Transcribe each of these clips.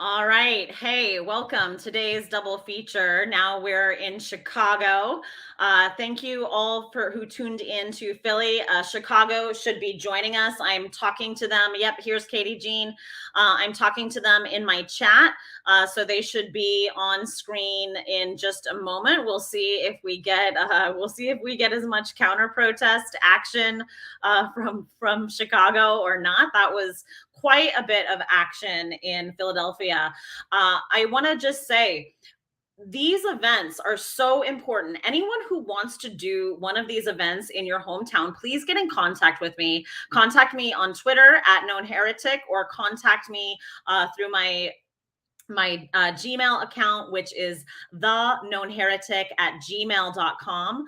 All right. Hey, welcome. Today's double feature. Now we're in Chicago. Thank you all for who tuned in to Philly. Chicago should be joining us. I'm talking to them. Yep, here's Katie Jean. I'm talking to them in my chat. So they should be on screen in just a moment. We'll see if we get as much counter protest action from Chicago or not. That was quite a bit of action in Philadelphia. I want to just say, these events are so important. Anyone who wants to do one of these events in your hometown, please get in contact with me. Contact me on Twitter at known heretic, or contact me through my Gmail account, which is theknownheretic@gmail.com.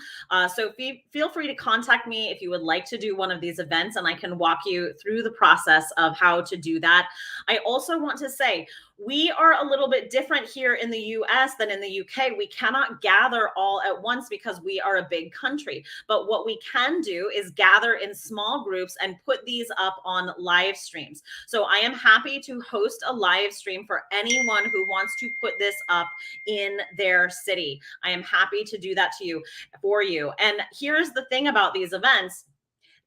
So feel free to contact me if you would like to do one of these events, and I can walk you through the process of how to do that. I also want to say, we are a little bit different here in the US than in the UK. We cannot gather all at once because we are a big country. But what we can do is gather in small groups and put these up on live streams. So I am happy to host a live stream for anyone who wants to put this up in their city. I am happy to do that for you. And here's the thing about these events.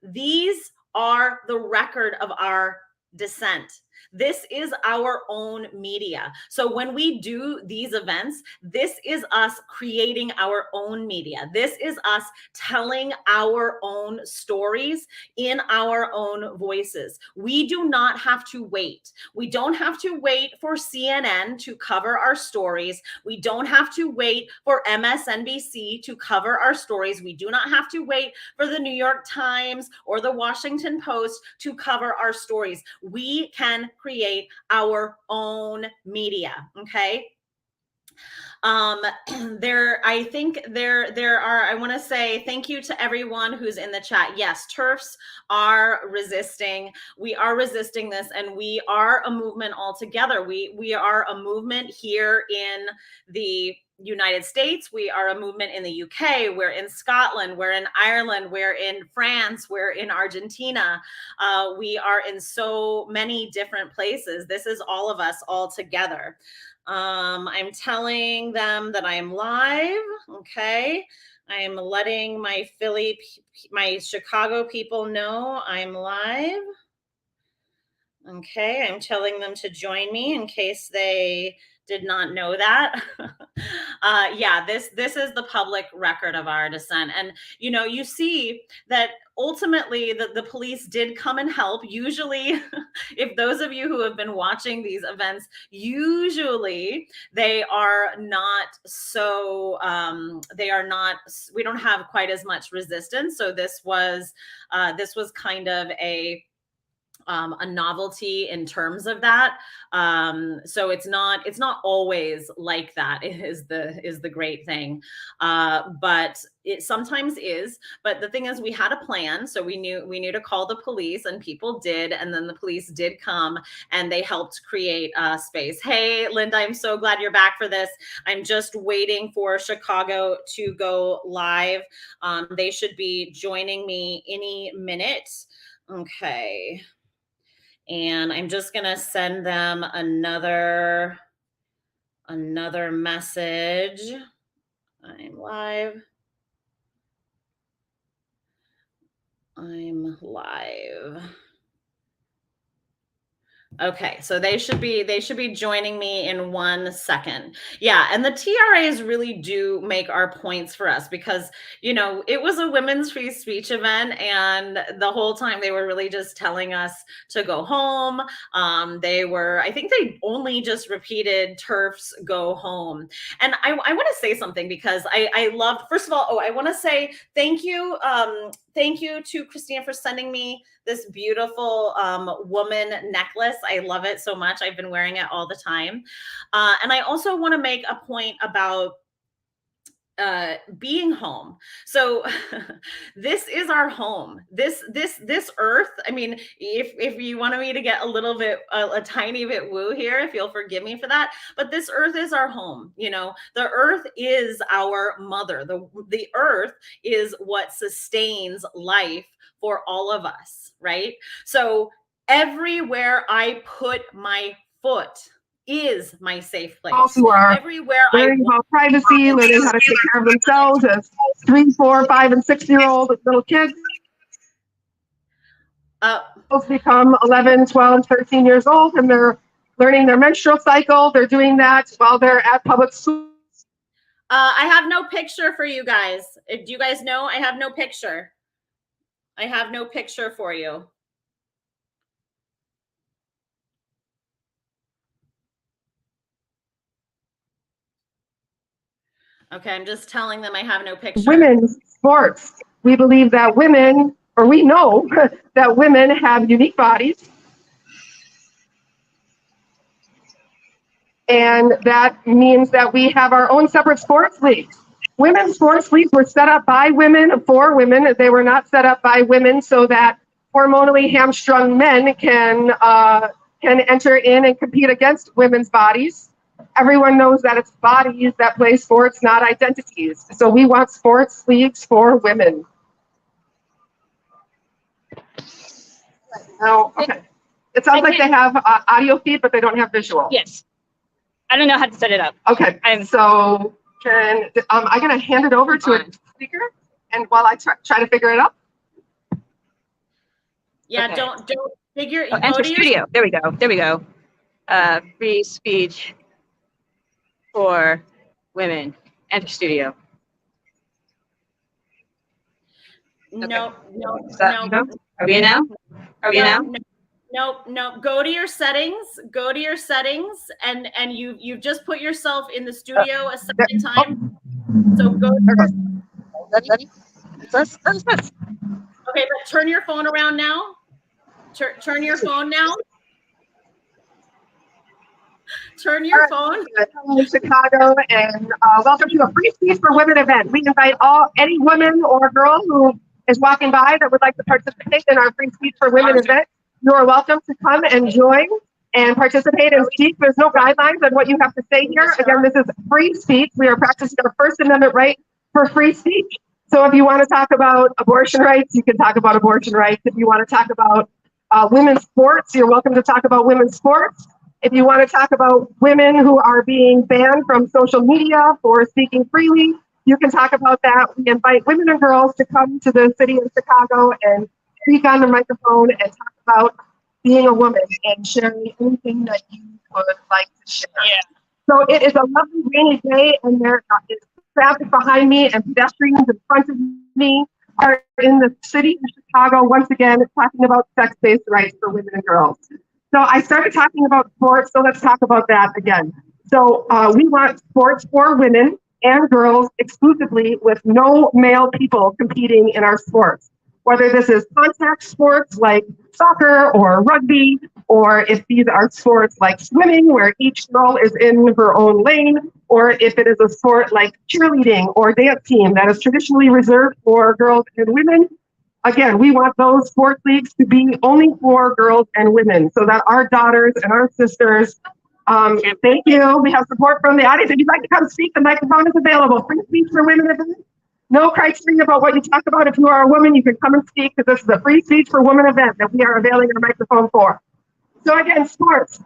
These are the record of our dissent. This is our own media. So when we do these events, this is us creating our own media. This is us telling our own stories in our own voices. We do not have to wait. We don't have to wait for CNN to cover our stories. We don't have to wait for MSNBC to cover our stories. We do not have to wait for the New York Times or the Washington Post to cover our stories. We can create our own media. Okay. I think there are, I want to say thank you to everyone who's in the chat. Yes, TERFs are resisting. We are resisting this, and we are a movement all together. We are a movement here in the United States. We are a movement in the UK. We're in Scotland. We're in Ireland. We're in France. We're in Argentina. We are in so many different places. This is all of us all together. I'm telling them that I am live. Okay. I'm letting my Chicago people know I'm live. Okay. I'm telling them to join me in case they did not know that. Yeah, this is the public record of our dissent. And, you see that ultimately the police did come and help. Usually, if those of you who have been watching these events, usually we don't have quite as much resistance. So this was kind of a novelty in terms of that. So it's not always like that. It is the great thing. But it sometimes is. But the thing is, we had a plan. So we knew to call the police, and people did. And then the police did come and they helped create a space. Hey, Linda, I'm so glad you're back for this. I'm just waiting for Chicago to go live. They should be joining me any minute. Okay. And I'm just going to send them another message. I'm live. Okay, so they should be joining me in 1 second. Yeah, and the TRAs really do make our points for us because, it was a women's free speech event, and the whole time they were really just telling us to go home. I think they only just repeated TERFs go home. And I want to say something because I loved, first of all, I want to say thank you. Thank you to Christina for sending me this beautiful woman necklace. I love it so much. I've been wearing it all the time. And I also want to make a point about being home. So this is our home. This earth. I mean, if you wanted me to get a tiny bit woo here, if you'll forgive me for that, but this earth is our home. The earth is our mother. The earth is what sustains life for all of us, right? So everywhere I put my foot, is my safe place. Who are Everywhere learning about privacy, learning how to take care of themselves as 3, 4, 5, and 6-year-old little kids. Become 11, 12, 13 years old, and they're learning their menstrual cycle. They're doing that while they're at public school. I have no picture for you guys. Do you guys know? I have no picture. I have no picture for you. Okay, I'm just telling them I have no picture. Women's sports. We believe that women, or we know that women have unique bodies. And that means that we have our own separate sports leagues. Women's sports leagues were set up by women for women. They were not set up by women so that hormonally hamstrung men can enter in and compete against women's bodies. Everyone knows that it's bodies that play sports, not identities. So we want sports leagues for women. Oh, okay. It sounds like they have audio feed, but they don't have visual. Yes. I don't know how to set it up. Okay. So I'm going to hand it over to a speaker, and while I try to figure it out. Yeah, okay. Don't figure. Oh, enter studio. There we go. There we go. Free speech for women. Enter studio. Okay. No. Are we in now? Are we in now? No. Go to your settings. Go to your settings, and you've just put yourself in the studio a second time. So go. Okay, but turn your phone around now. Turn your phone now. Turn your phone. Hello, Chicago, and welcome to a Free Speech for Women event. We invite any woman or girl who is walking by that would like to participate in our Free Speech for Women event. You are welcome to come and join and participate and speak. There's no guidelines on what you have to say here. Again, this is free speech. We are practicing our First Amendment right for free speech. So if you want to talk about abortion rights, you can talk about abortion rights. If you want to talk about women's sports, you're welcome to talk about women's sports. If you want to talk about women who are being banned from social media for speaking freely, you can talk about that. We invite women and girls to come to the city of Chicago and speak on the microphone and talk about being a woman and sharing anything that you would like to share. Yeah. So it is a lovely rainy day, and there is traffic behind me and pedestrians in front of me are in the city of Chicago, once again, talking about sex-based rights for women and girls. So I started talking about sports, so let's talk about that again. So we want sports for women and girls exclusively with no male people competing in our sports. Whether this is contact sports like soccer or rugby, or if these are sports like swimming, where each girl is in her own lane, or if it is a sport like cheerleading or dance team that is traditionally reserved for girls and women. Again, we want those sports leagues to be only for girls and women so that our daughters and our sisters, thank you. We have support from the audience. If you'd like to come speak, the microphone is available. Free speech for women event. No criteria about what you talk about. If you are a woman, you can come and speak, because this is a Free Speech for Women event that we are availing our microphone for. So again, sports.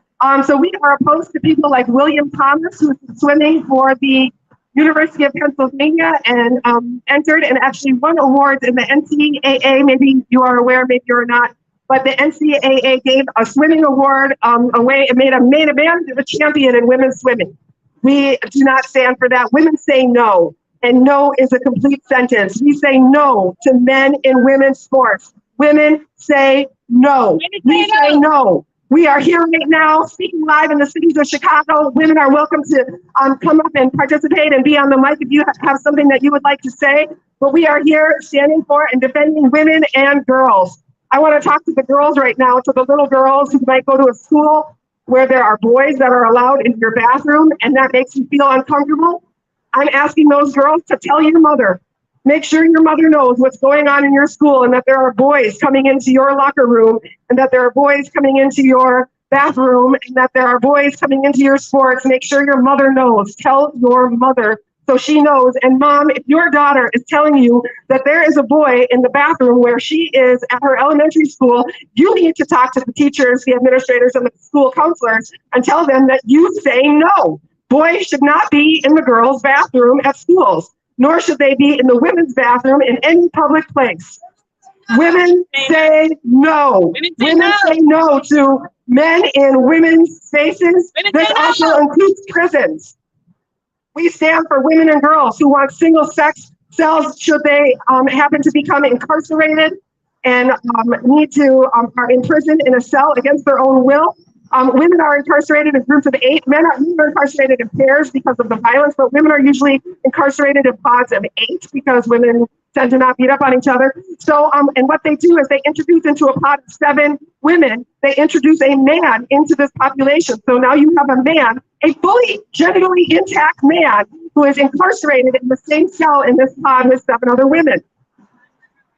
So we are opposed to people like William Thomas, who's swimming for the University of Pennsylvania and entered and actually won awards in the NCAA. Maybe you are aware, maybe you're not. But the NCAA gave a swimming award away. It made a man a champion in women's swimming. We do not stand for that. Women say no. And no is a complete sentence. We say no to men in women's sports. Women say no. We say no. We are here right now speaking live in the cities of Chicago. Women are welcome to come up and participate and be on the mic if you have something that you would like to say. But we are here standing for and defending women and girls. I want to talk to the girls right now, to the little girls who might go to a school where there are boys that are allowed into your bathroom, and that makes you feel uncomfortable. I'm asking those girls to tell your mother. Make sure your mother knows what's going on in your school, and that there are boys coming into your locker room, and that there are boys coming into your bathroom, and that there are boys coming into your sports. Make sure your mother knows. Tell your mother so she knows. And mom, if your daughter is telling you that there is a boy in the bathroom where she is at her elementary school, you need to talk to the teachers, the administrators, and the school counselors and tell them that you say no. Boys should not be in the girls' bathroom at schools, nor should they be in the women's bathroom in any public place. Women say no. Women say no to men in women's spaces. This also includes prisons. We stand for women and girls who want single-sex cells should they happen to become incarcerated and need to are imprisoned in a cell against their own will. Women are incarcerated in groups of 8. Men are incarcerated in pairs because of the violence, but women are usually incarcerated in pods of 8 because women tend to not beat up on each other. So, and what they do is they introduce into a pod of 7 women, they introduce a man into this population. So now you have a man, a fully genitally intact man who is incarcerated in the same cell in this pod with 7 other women.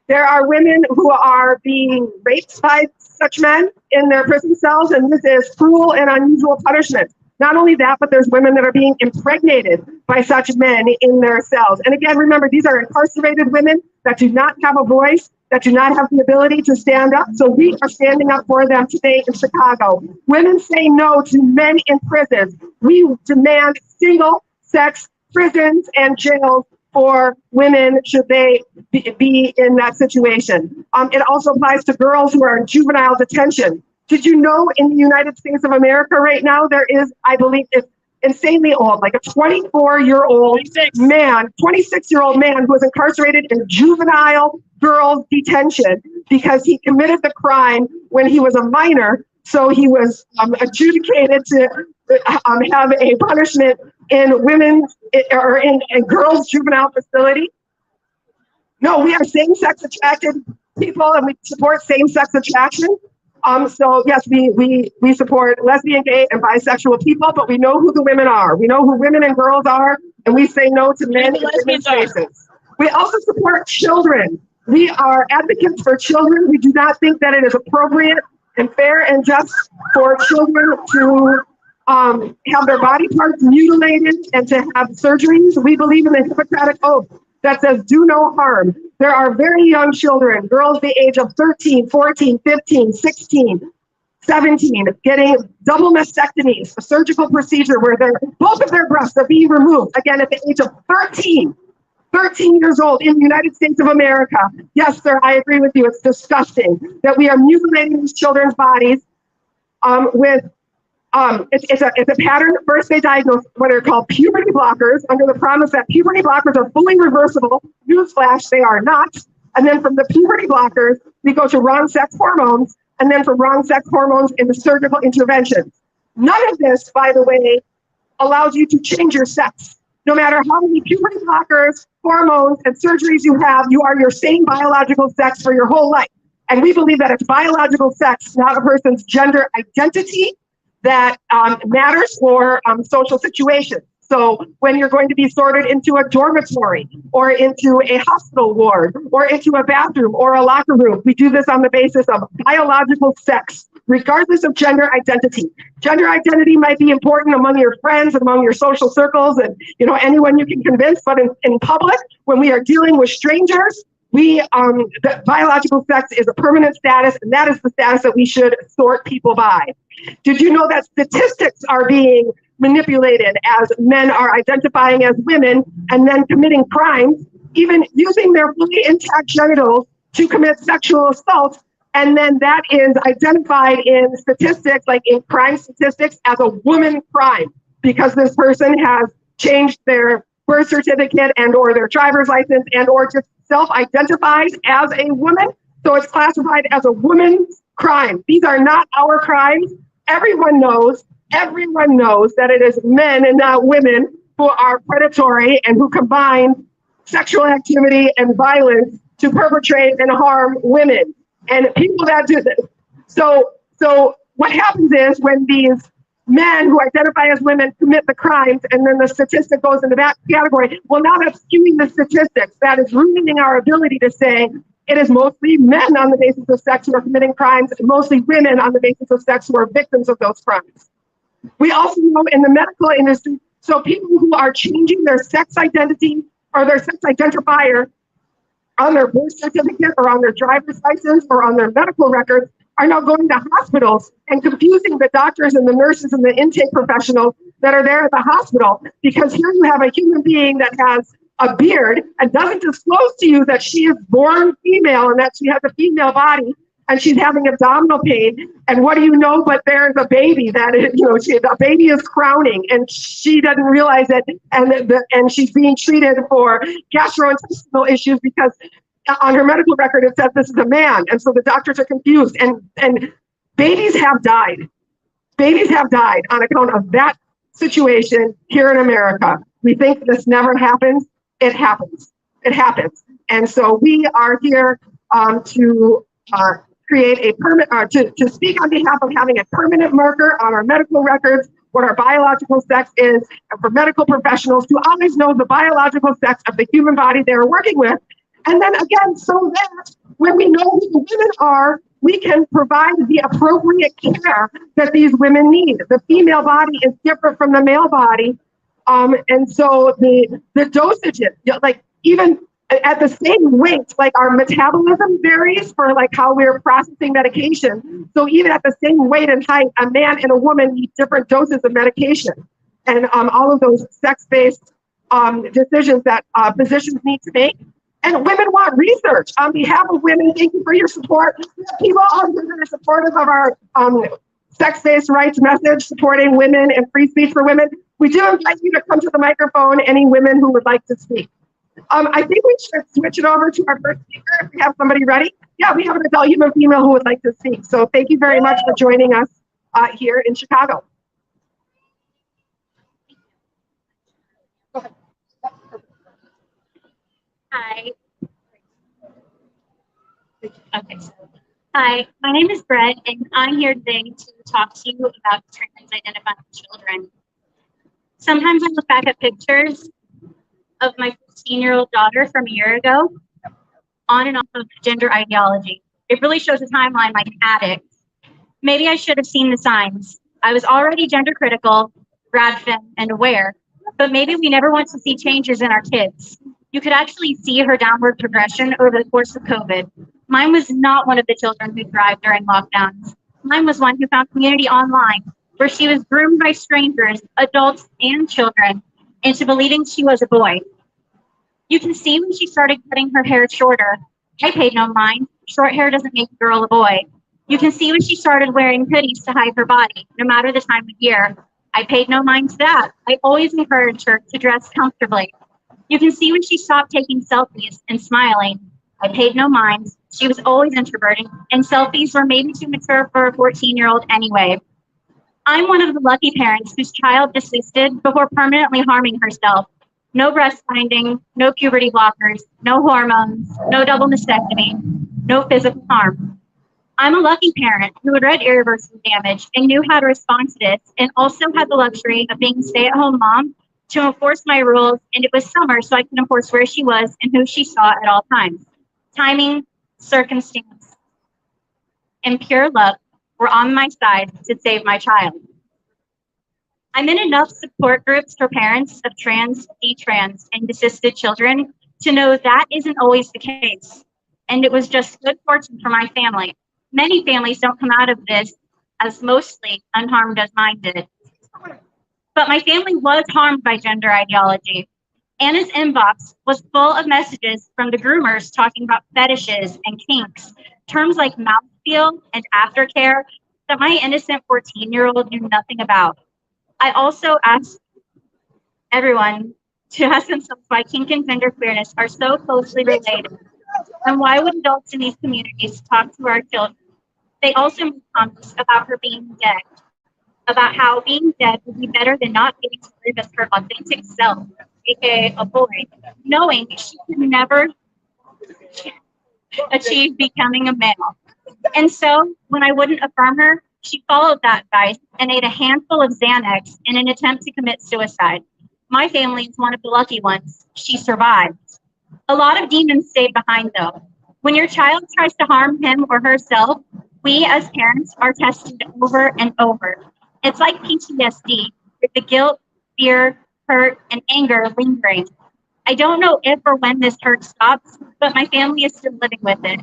There are women who are being raped by such men in their prison cells, and this is cruel and unusual punishment. Not only that, but there's women that are being impregnated by such men in their cells. And again, remember, these are incarcerated women that do not have a voice, that do not have the ability to stand up. So we are standing up for them today in Chicago. Women say no to men in prisons. We demand single-sex prisons and jails for women should they be in that situation. It also applies to girls who are in juvenile detention. Did you know in the United States of America right now, there is, I believe, it's insanely old, like a 24-year-old man, 26-year-old man who was incarcerated in juvenile girls detention because he committed the crime when he was a minor. So he was adjudicated to have a punishment in women's or in girls' juvenile facility. No, we are same-sex attracted people and we support same-sex attraction. So yes, we support lesbian, gay, and bisexual people, but we know who the women are. We know who women and girls are, and we say no to men in women's spaces. We also support children. We are advocates for children. We do not think that it is appropriate and fair and just for children to have their body parts mutilated and to have surgeries. We believe in the Hippocratic Oath that says do no harm. There are very young children, girls the age of 13, 14, 15, 16, 17, getting double mastectomies, a surgical procedure where both of their breasts are being removed, again, at the age of 13 years old in the United States of America. Yes, sir, I agree with you. It's disgusting that we are mutilating these children's bodies it's a pattern. First, they diagnose what are called puberty blockers under the promise that puberty blockers are fully reversible. Newsflash, they are not. And then from the puberty blockers, we go to wrong sex hormones, and then from wrong sex hormones into surgical interventions. None of this, by the way, allows you to change your sex. No matter how many puberty blockers, hormones, and surgeries you have, you are your same biological sex for your whole life. And we believe that it's biological sex, not a person's gender identity, that matters for social situations. So when you're going to be sorted into a dormitory or into a hospital ward or into a bathroom or a locker room, we do this on the basis of biological sex, regardless of gender identity. Gender identity might be important among your friends, among your social circles, and anyone you can convince, but in public, when we are dealing with strangers, the biological sex is a permanent status, and that is the status that we should sort people by. Did you know that statistics are being manipulated as men are identifying as women and then committing crimes, even using their fully intact genitals to commit sexual assault, and then that is identified in statistics, like in crime statistics, as a woman crime because this person has changed their birth certificate and or their driver's license and or just self-identifies as a woman, so it's classified as a woman's crime. These are not our crimes. Everyone knows that it is men and not women who are predatory and who combine sexual activity and violence to perpetrate and harm women and people that do this. So what happens is when these men who identify as women commit the crimes, and then the statistic goes into that category. Well, now that's skewing the statistics. That is ruining our ability to say it is mostly men on the basis of sex who are committing crimes, and mostly women on the basis of sex who are victims of those crimes. We also know in the medical industry So people who are changing their sex identity or their sex identifier on their birth certificate or on their driver's license or on their medical records are now going to hospitals and confusing the doctors and the nurses and the intake professionals that are there at the hospital, because here you have a human being that has a beard and doesn't disclose to you that she is born female and that she has a female body and she's having abdominal pain. And what do you know, but there's a baby that is, the baby is crowning and she doesn't realize it. And she's being treated for gastrointestinal issues because on her medical record, it says this is a man. And so the doctors are confused and babies have died. Babies have died on account of that situation here in America. We think this never happens. It happens. It happens. And so we are here to create a to speak on behalf of having a permanent marker on our medical records, what our biological sex is, and for medical professionals to always know the biological sex of the human body they're working with. And then again, so that when we know who the women are, we can provide the appropriate care that these women need. The female body is different from the male body. And so the dosages, like even at the same weight, like our metabolism varies for like how we're processing medication. So even at the same weight and height, a man and a woman need different doses of medication. And all of those sex-based decisions that physicians need to make. And women want research. On behalf of women, thank you for your support. People out here that are supportive of our sex-based rights message, supporting women and free speech for women. We do invite you to come to the microphone, any women who would like to speak. I think we should switch it over to our first speaker if we have somebody ready. Yeah, we have an adult human female who would like to speak. So thank you very much for joining us here in Chicago. Hi. Okay. Hi, my name is Brett, and I'm here today to talk to you about trans-identifying children. Sometimes I look back at pictures of my 15-year-old daughter from a year ago, on and off of gender ideology. It really shows a timeline like an addict. Maybe I should have seen the signs. I was already gender critical, grad fem, and aware, but maybe we never want to see changes in our kids. You could actually see her downward progression over the course of COVID. Mine was not one of the children who thrived during lockdowns. Mine was one who found community online, where she was groomed by strangers, adults, and children, into believing she was a boy. You can see when she started cutting her hair shorter. I paid no mind. Short hair doesn't make a girl a boy. You can see when she started wearing hoodies to hide her body, no matter the time of year. I paid no mind to that. I always encouraged her to dress comfortably. You can see when she stopped taking selfies and smiling. I paid no mind. She was always introverted, and selfies were maybe too mature for a 14-year-old anyway. I'm one of the lucky parents whose child desisted before permanently harming herself. No breast binding, no puberty blockers, no hormones, no double mastectomy, no physical harm. I'm a lucky parent who had read Irreversible Damage and knew how to respond to this, and also had the luxury of being a stay-at-home mom to enforce my rules, and it was summer, so I could enforce where she was and who she saw at all times. Timing, circumstance, and pure love were on my side to save my child. I'm in enough support groups for parents of trans, detrans, and desisted children to know that isn't always the case. And it was just good fortune for my family. Many families don't come out of this as mostly unharmed as mine did. But my family was harmed by gender ideology. Anna's inbox was full of messages from the groomers talking about fetishes and kinks, terms like mouthfeel and aftercare that my innocent 14-year-old knew nothing about. I also asked everyone to ask themselves why kink and gender queerness are so closely related, and why would adults in these communities talk to our children? They also made comments about her being dead, about how being dead would be better than not getting to live as her authentic self, aka a boy, knowing she could never achieve becoming a male. And so when I wouldn't affirm her, she followed that advice and ate a handful of Xanax in an attempt to commit suicide. My family is one of the lucky ones. She survived. A lot of demons stayed behind though. When your child tries to harm him or herself, we as parents are tested over and over. It's like PTSD, with the guilt, fear, hurt, and anger lingering. I don't know if or when this hurt stops, but my family is still living with it.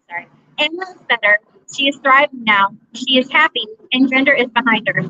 Sorry. Anna is better. She is thriving now. She is happy, and gender is behind her.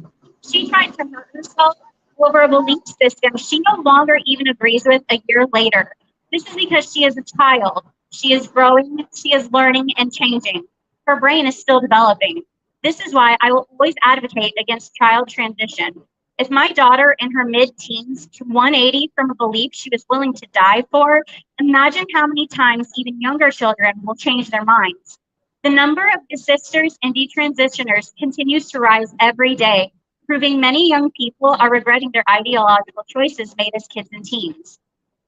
She tried to hurt herself over a belief system she no longer even agrees with a year later. This is because she is a child. She is growing, she is learning and changing. Her brain is still developing. This is why I will always advocate against child transition. If my daughter in her mid-teens to 180 from a belief she was willing to die for, imagine how many times even younger children will change their minds. The number of desisters and detransitioners continues to rise every day, proving many young people are regretting their ideological choices made as kids and teens.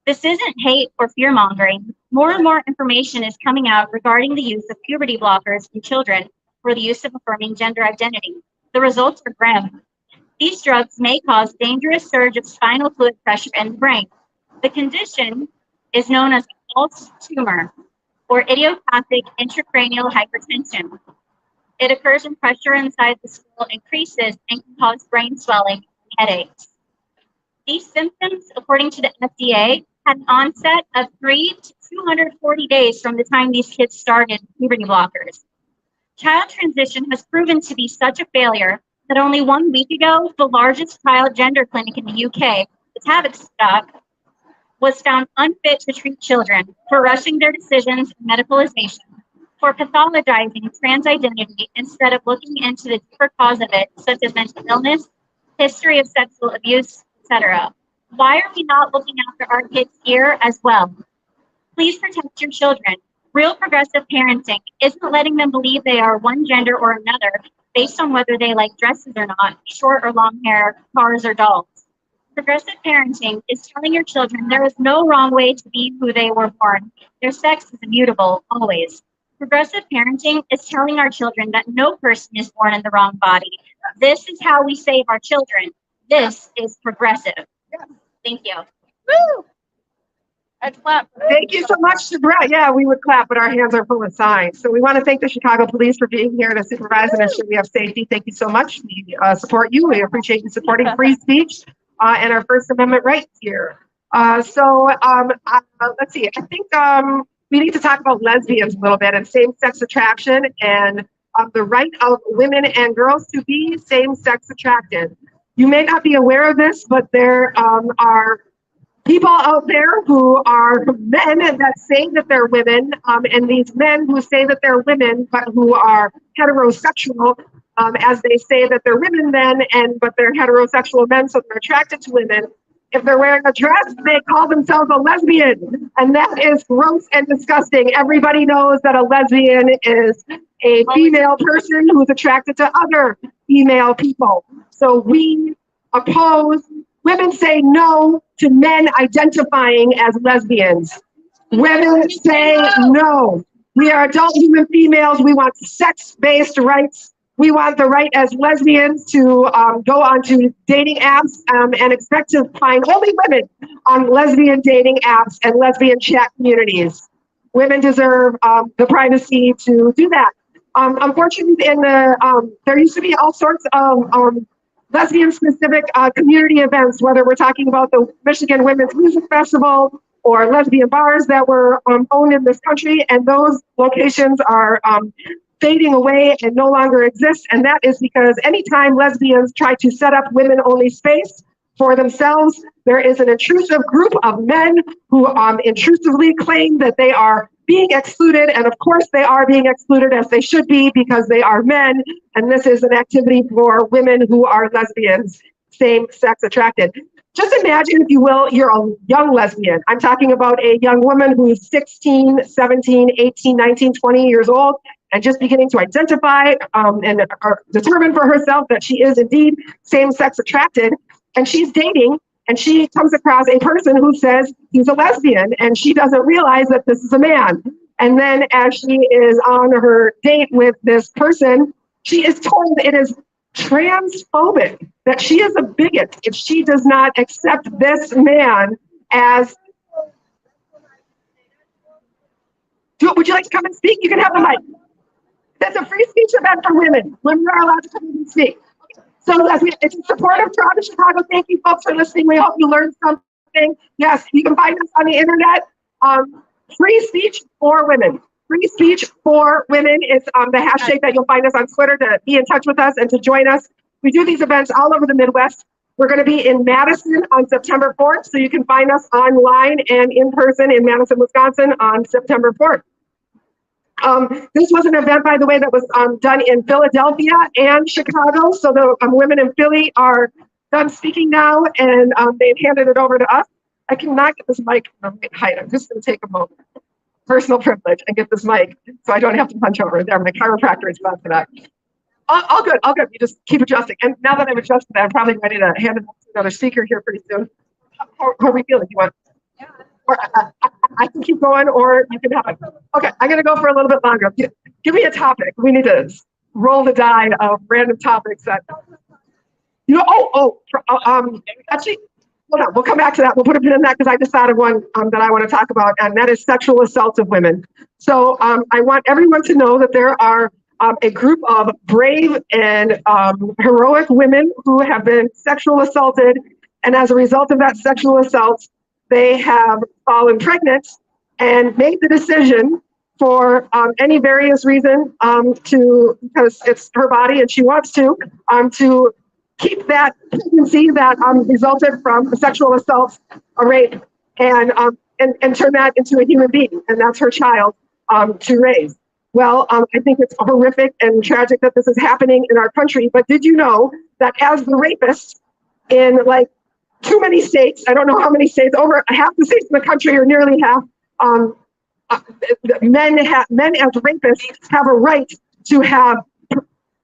This isn't hate or fear-mongering. More and more information is coming out regarding the use of puberty blockers in children for the use of affirming gender identity. The results are grim. These drugs may cause dangerous surge of spinal fluid pressure in the brain. The condition is known as false tumor or idiopathic intracranial hypertension. It occurs when pressure inside the skull increases and can cause brain swelling and headaches. These symptoms, according to the FDA, had an onset of 3 to 240 days from the time these kids started puberty blockers. Child transition has proven to be such a failure that only 1 week ago, the largest child gender clinic in the UK, the Tavistock, was found unfit to treat children for rushing their decisions and medicalization, for pathologizing trans identity instead of looking into the deeper cause of it, such as mental illness, history of sexual abuse, etc. Why are we not looking after our kids here as well? Please protect your children. Real progressive parenting isn't letting them believe they are one gender or another based on whether they like dresses or not, short or long hair, cars or dolls. Progressive parenting is telling your children there is no wrong way to be who they were born. Their sex is immutable, always. Progressive parenting is telling our children that no person is born in the wrong body. This is how we save our children. This is progressive. Thank you. Woo! I'd clap. Thank you so much to Brett. Yeah, we would clap, but our hands are full of signs. So we want to thank the Chicago Police for being here to supervise and ensure we have safety. Thank you so much. We support you. We appreciate you supporting free speech and our First Amendment rights here. Let's see. I think we need to talk about lesbians a little bit and same-sex attraction and the right of women and girls to be same-sex attracted. You may not be aware of this, but there are people out there who are men that say that they're women, and these men who say that they're women, but who are heterosexual, as they say that they're women then, but they're heterosexual men, so they're attracted to women. If they're wearing a dress, they call themselves a lesbian, and that is gross and disgusting. Everybody knows that a lesbian is a female person who's attracted to other female people. So we oppose. Women say no to men identifying as lesbians. Women say no. We are adult human females. We want sex-based rights. We want the right as lesbians to go onto dating apps and expect to find only women on lesbian dating apps and lesbian chat communities. Women deserve the privacy to do that. Unfortunately, there used to be all sorts of lesbian-specific community events, whether we're talking about the Michigan Women's Music Festival or lesbian bars that were owned in this country, and those locations are fading away and no longer exist. And that is because anytime lesbians try to set up women-only space for themselves, there is an intrusive group of men who intrusively claim that they are being excluded, and of course they are being excluded as they should be because they are men, and this is an activity for women who are lesbians, same-sex attracted. Just imagine, if you will, you're a young lesbian. I'm talking about a young woman who's 16, 17, 18, 19, 20 years old, and just beginning to identify and determine for herself that she is indeed same-sex attracted, and she's dating, and she comes across a person who says he's a lesbian, and she doesn't realize that this is a man. And then as she is on her date with this person, she is told it is transphobic, that she is a bigot if she does not accept this man as... Would you like to come and speak? You can have the mic. That's a free speech event for women. Women are allowed to come and speak. So it's in support of Toronto, Chicago. Thank you folks for listening. We hope you learned something. Yes, you can find us on the internet. Free speech for women. Free speech for women is the hashtag that you'll find us on Twitter to be in touch with us and to join us. We do these events all over the Midwest. We're going to be in Madison on September 4th, so you can find us online and in person in Madison, Wisconsin on September 4th. This was an event, by the way, that was done in Philadelphia and Chicago. So the women in Philly are done speaking now, and they've handed it over to us. I cannot get this mic from height. I'm just going to take a moment. Personal privilege and get this mic so I don't have to punch over there. My chiropractor is about for that. All good, all good. You just keep adjusting. And now that I've adjusted, I'm probably ready to hand it off to another speaker here pretty soon. How are we feeling? You want? Yeah. Or I can keep going, or you can have it. Okay, I'm gonna go for a little bit longer. Give me a topic. We need to roll the die of random topics that. Actually, hold on. We'll come back to that. We'll put a pin in that because I just thought of one that I want to talk about, and that is sexual assault of women. So I want everyone to know that there are a group of brave and heroic women who have been sexual assaulted, and as a result of that sexual assault, they have fallen pregnant and made the decision for any various reason because it's her body and she wants to keep that pregnancy that resulted from a sexual assault, a rape, and turn that into a human being, and that's her child to raise. Well, I think it's horrific and tragic that this is happening in our country, but did you know that as the rapist in like too many states, I don't know how many states, over half the states in the country, or nearly half, men as rapists have a right to have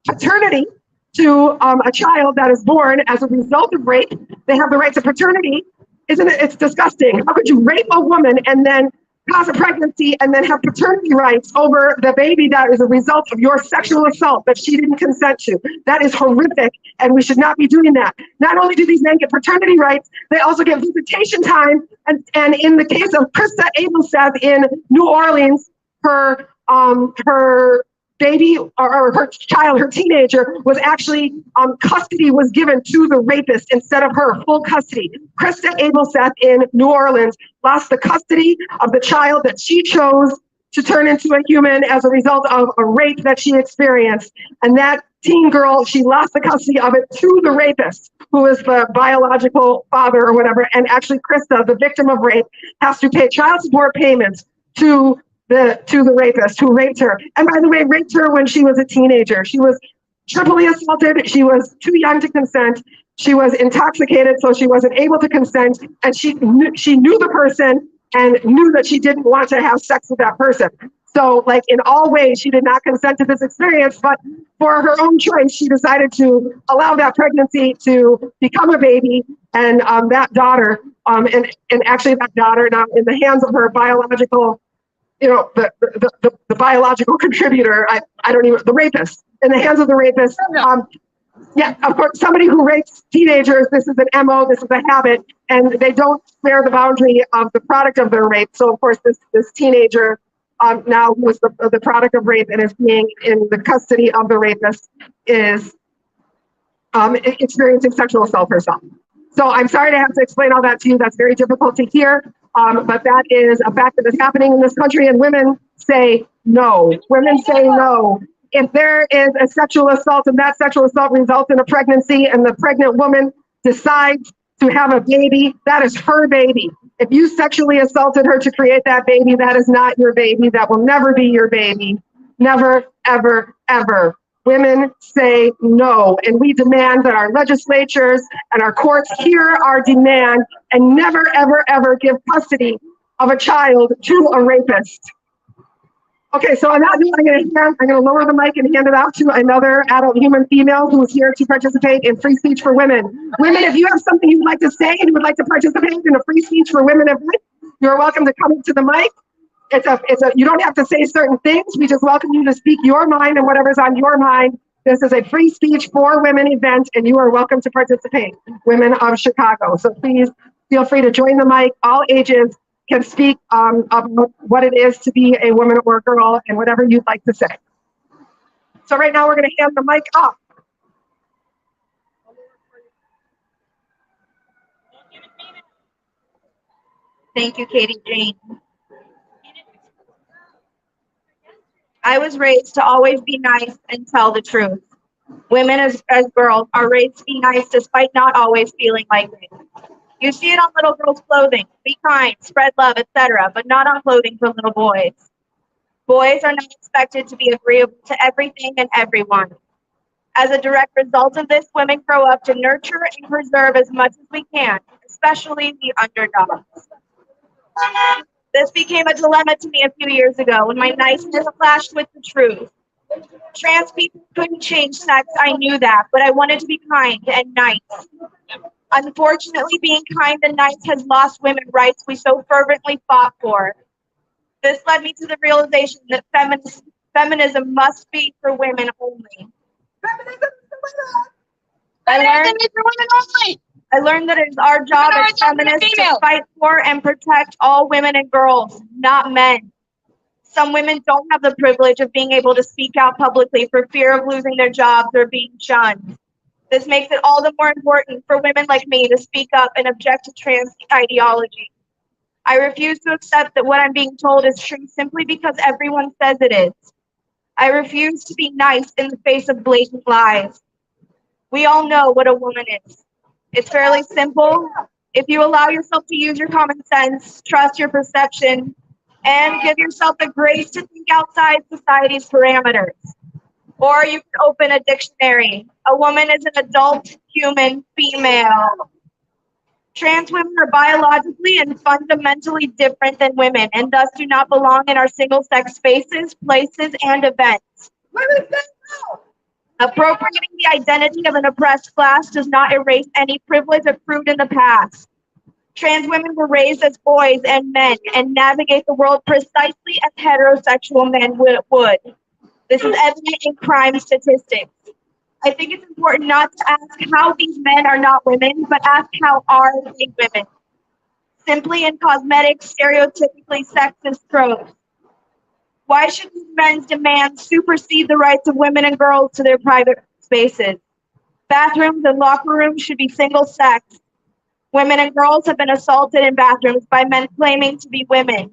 paternity to a child that is born as a result of rape. They have the right to paternity. Isn't it? It's disgusting. How could you rape a woman and then cause a pregnancy and then have paternity rights over the baby that is a result of your sexual assault that she didn't consent to? That is horrific, and we should not be doing that. Not only do these men get paternity rights, they also get visitation time. And in the case of Krista Abelseth in New Orleans, her baby or her child, her teenager, was actually custody was given to the rapist instead of her, full custody. Krista Abelseth in New Orleans lost the custody of the child that she chose to turn into a human as a result of a rape that she experienced. And that teen girl, she lost the custody of it to the rapist, who is the biological father or whatever. And actually Krista, the victim of rape, has to pay child support payments to the rapist who raped her. And by the way, raped her when she was a teenager. She was triply assaulted. She was too young to consent. She was intoxicated, so she wasn't able to consent. And she knew the person and knew that she didn't want to have sex with that person. So like in all ways, she did not consent to this experience, but for her own choice, she decided to allow that pregnancy to become a baby. And that daughter, and actually that daughter now in the hands of her biological, the biological contributor, the rapist, in the hands of the rapist. Yeah, of course, somebody who rapes teenagers, this is an MO, this is a habit, and they don't spare the boundary of the product of their rape. So of course, this teenager now who was the product of rape and is being in the custody of the rapist is experiencing sexual assault herself. So I'm sorry to have to explain all that to you. That's very difficult to hear. But that is a fact that is happening in this country, and women say no. Women say no. If there is a sexual assault and that sexual assault results in a pregnancy and the pregnant woman decides to have a baby, that is her baby. If you sexually assaulted her to create that baby, that is not your baby. That will never be your baby. Never, ever, ever. Women say no, and we demand that our legislatures and our courts hear our demand and never, ever, ever give custody of a child to a rapist. Okay, so on that note, I'm going to lower the mic and hand it out to another adult human female who is here to participate in free speech for women. Women, if you have something you'd like to say and you would like to participate in a free speech for women event, you're welcome to come to the mic. You don't have to say certain things. We just welcome you to speak your mind and whatever's on your mind. This is a free speech for women event, and you are welcome to participate, women of Chicago. So please feel free to join the mic. All ages can speak about what it is to be a woman or a girl and whatever you'd like to say. So right now we're going to hand the mic off Thank you, Katie Jane. I was raised to always be nice and tell the truth. Women as girls are raised to be nice despite not always feeling like it. You see it on little girls' clothing. Be kind, spread love, etc., but not on clothing for little boys. Boys are not expected to be agreeable to everything and everyone. As a direct result of this, women grow up to nurture and preserve as much as we can, especially the underdogs. This became a dilemma to me a few years ago when my niceness clashed with the truth. Trans people couldn't change sex, I knew that, but I wanted to be kind and nice. Unfortunately, being kind and nice has lost women rights we so fervently fought for. This led me to the realization that feminism must be for women only. I learned that it is our job as feminists to fight for and protect all women and girls, not men. Some women don't have the privilege of being able to speak out publicly for fear of losing their jobs or being shunned. This makes it all the more important for women like me to speak up and object to trans ideology. I refuse to accept that what I'm being told is true simply because everyone says it is. I refuse to be nice in the face of blatant lies. We all know what a woman is. It's fairly simple. If you allow yourself to use your common sense, trust your perception, and give yourself the grace to think outside society's parameters. Or you can open a dictionary. A woman is an adult human female. Trans women are biologically and fundamentally different than women and thus do not belong in our single-sex spaces, places, and events. Appropriating the identity of an oppressed class does not erase any privilege accrued in the past. Trans women were raised as boys and men and navigate the world precisely as heterosexual men would. This is evident in crime statistics. I think it's important not to ask how these men are not women, but ask how are they women. Simply in cosmetic, stereotypically sexist tropes. Why should these men's demands supersede the rights of women and girls to their private spaces? Bathrooms and locker rooms should be single-sex. Women and girls have been assaulted in bathrooms by men claiming to be women.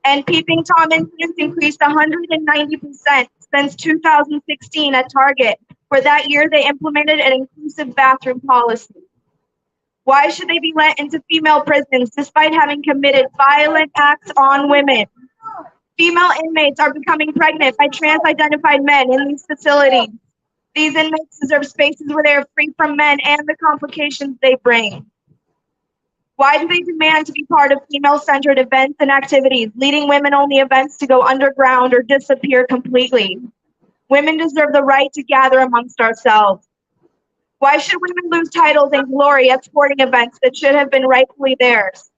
And peeping Tom incidents increased 190% since 2016 at Target, where that year they implemented an inclusive bathroom policy. Why should they be let into female prisons despite having committed violent acts on women? Female inmates are becoming pregnant by trans-identified men in these facilities. These inmates deserve spaces where they are free from men and the complications they bring. Why do they demand to be part of female-centered events and activities, leading women-only events to go underground or disappear completely? Women deserve the right to gather amongst ourselves. Why should women lose titles and glory at sporting events that should have been rightfully theirs?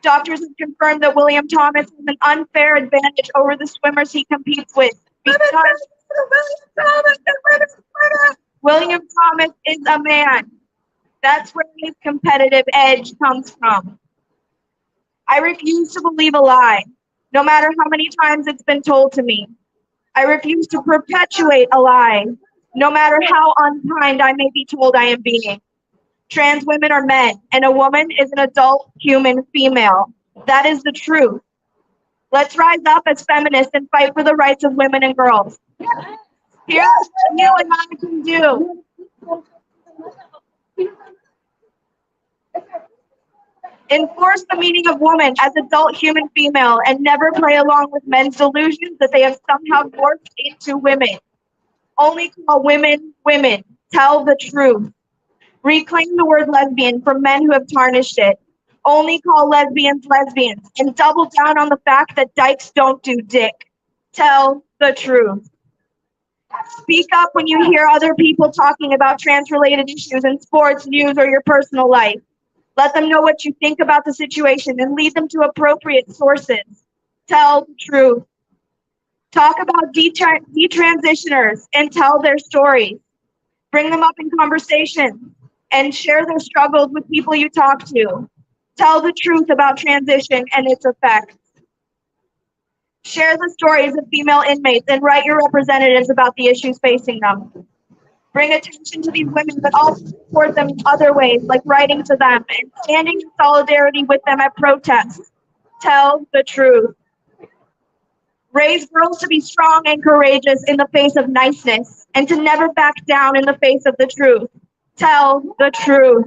Doctors have confirmed that William Thomas has an unfair advantage over the swimmers he competes with. William Thomas is a man. That's where his competitive edge comes from. I refuse to believe a lie, no matter how many times it's been told to me. I refuse to perpetuate a lie, no matter how unkind I may be told I am being. Trans women are men, and a woman is an adult human female. That is the truth. Let's rise up as feminists and fight for the rights of women and girls. Here's what you and I can do. Enforce the meaning of woman as adult human female and never play along with men's delusions that they have somehow morphed into women. Only call women women. Tell the truth. Reclaim the word lesbian from men who have tarnished it. Only call lesbians lesbians and double down on the fact that dykes don't do dick. Tell the truth. Speak up when you hear other people talking about trans-related issues in sports, news, or your personal life. Let them know what you think about the situation and lead them to appropriate sources. Tell the truth. Talk about detransitioners and tell their stories. Bring them up in conversation and share their struggles with people you talk to. Tell the truth about transition and its effects. Share the stories of female inmates and write your representatives about the issues facing them. Bring attention to these women, but also support them in other ways, like writing to them and standing in solidarity with them at protests. Tell the truth. Raise girls to be strong and courageous in the face of niceness and to never back down in the face of the truth. Tell the truth.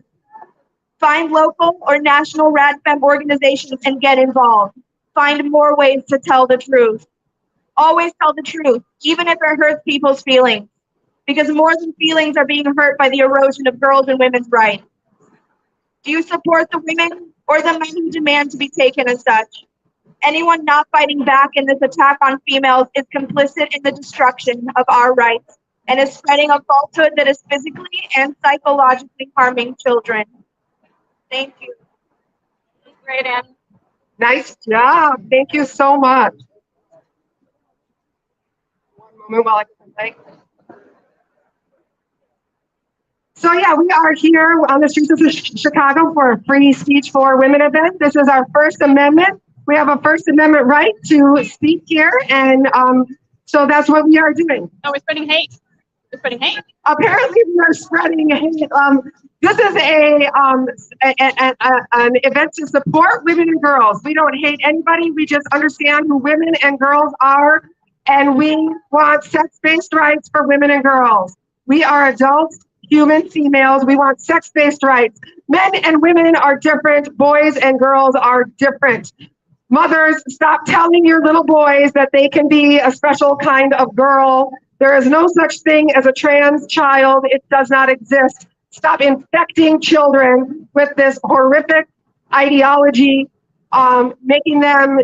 Find local or national RadFem organizations and get involved. Find more ways to tell the truth. Always tell the truth, even if it hurts people's feelings, because more than feelings are being hurt by the erosion of girls' and women's rights. Do you support the women or the men who demand to be taken as such? Anyone not fighting back in this attack on females is complicit in the destruction of our rights and is spreading a falsehood that is physically and psychologically harming children. Thank you. Great, Anne. Nice job. Thank you so much. One moment while I get the mic. So yeah, we are here on the streets of Chicago for a free speech for women event. This is our First Amendment. We have a First Amendment right to speak here, and so that's what we are doing. No, we're spreading hate. We're spreading hate. Apparently, we are spreading hate. This is an event to support women and girls. We don't hate anybody. We just understand who women and girls are, and we want sex-based rights for women and girls. We are adults, human females. We want sex-based rights. Men and women are different. Boys and girls are different. Mothers, stop telling your little boys that they can be a special kind of girl. There is no such thing as a trans child. It does not exist. Stop infecting children with this horrific ideology, making them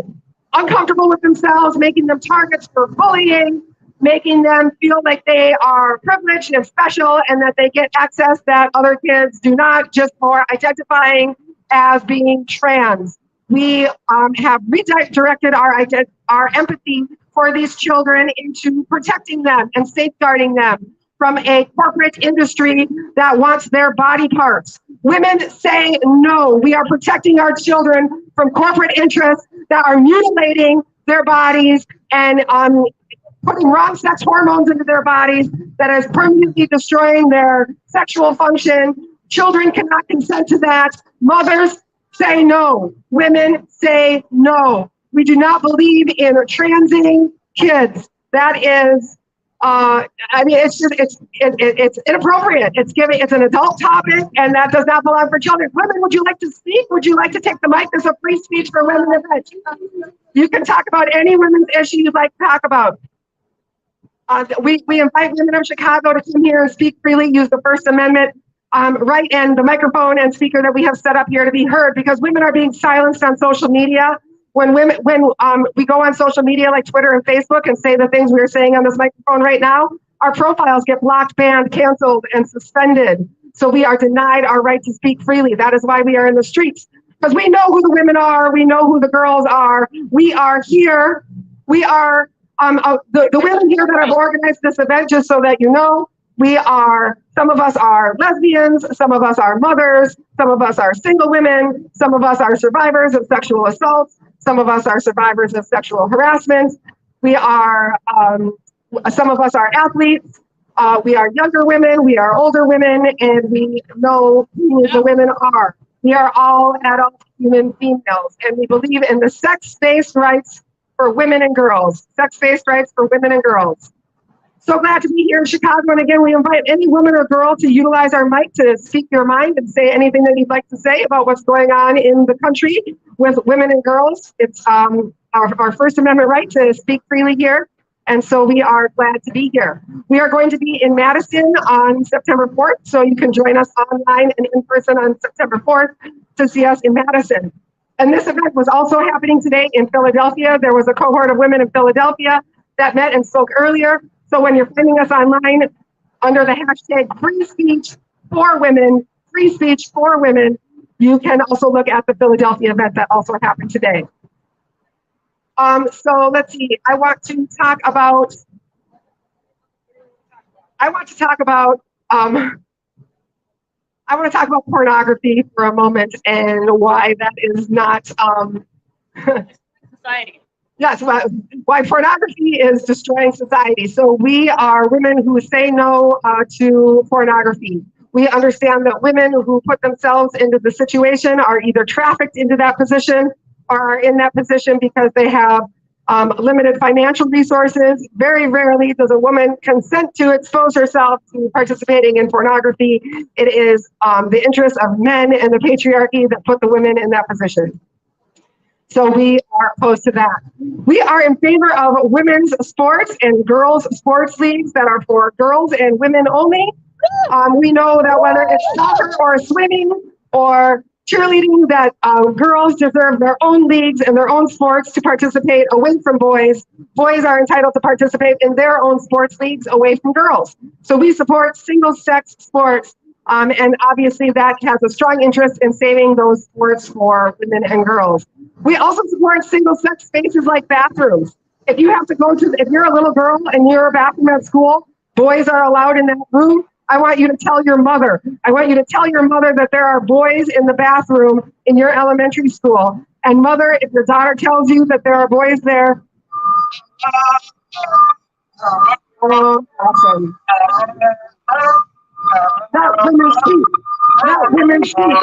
uncomfortable with themselves, making them targets for bullying, making them feel like they are privileged and special and that they get access that other kids do not, just for identifying as being trans. We have redirected our empathy for these children into protecting them and safeguarding them from a corporate industry that wants their body parts. Women say no. We are protecting our children from corporate interests that are mutilating their bodies and putting wrong sex hormones into their bodies that is permanently destroying their sexual function. Children cannot consent to that. Mothers say no. Women say no. We do not believe in transing kids. That is, it's inappropriate. It's an adult topic, and that does not belong for children. Women, would you like to speak? Would you like to take the mic? There's a free speech for women event. You can talk about any women's issue you'd like to talk about. We invite women of Chicago to come here and speak freely, use the First Amendment right and the microphone and speaker that we have set up here to be heard, because women are being silenced on social media. When we go on social media like Twitter and Facebook and say the things we are saying on this microphone right now, our profiles get blocked, banned, canceled, and suspended. So we are denied our right to speak freely. That is why we are in the streets, because we know who the women are. We know who the girls are. We are here. We are the women here that have organized this event, just so that you know. Some of us are lesbians, some of us are mothers, some of us are single women, some of us are survivors of sexual assaults, some of us are survivors of sexual harassment. Some of us are athletes, we are younger women, we are older women, and we know who the women are. We are all adult human females, and we believe in the sex-based rights for women and girls, sex-based rights for women and girls. So glad to be here in Chicago. And again, we invite any woman or girl to utilize our mic to speak your mind and say anything that you'd like to say about what's going on in the country with women and girls. It's our First Amendment right to speak freely here. And so we are glad to be here. We are going to be in Madison on September 4th. So you can join us online and in person on September 4th to see us in Madison. And this event was also happening today in Philadelphia. There was a cohort of women in Philadelphia that met and spoke earlier. So when you're finding us online under the hashtag free speech for women, you can also look at the Philadelphia event that also happened today. So let's see, I want to talk about pornography for a moment and why that is not Society. Yes, why pornography is destroying society. So we are women who say no to pornography. We understand that women who put themselves into the situation are either trafficked into that position or are in that position because they have limited financial resources. Very rarely does a woman consent to expose herself to participating in pornography. It is the interest of men and the patriarchy that put the women in that position. So we are opposed to that. We are in favor of women's sports and girls' sports leagues that are for girls and women only. We know that whether it's soccer or swimming or cheerleading, that girls deserve their own leagues and their own sports to participate away from boys. Boys are entitled to participate in their own sports leagues away from girls. So we support single-sex sports, and obviously that has a strong interest in saving those sports for women and girls. We also support single-sex spaces like bathrooms. If you have to go to, if you're a little girl and you're a bathroom at school, boys are allowed in that room. I want you to tell your mother. I want you to tell your mother that there are boys in the bathroom in your elementary school. And mother, if your daughter tells you that there are boys there, awesome. Not women speak. Not women speak.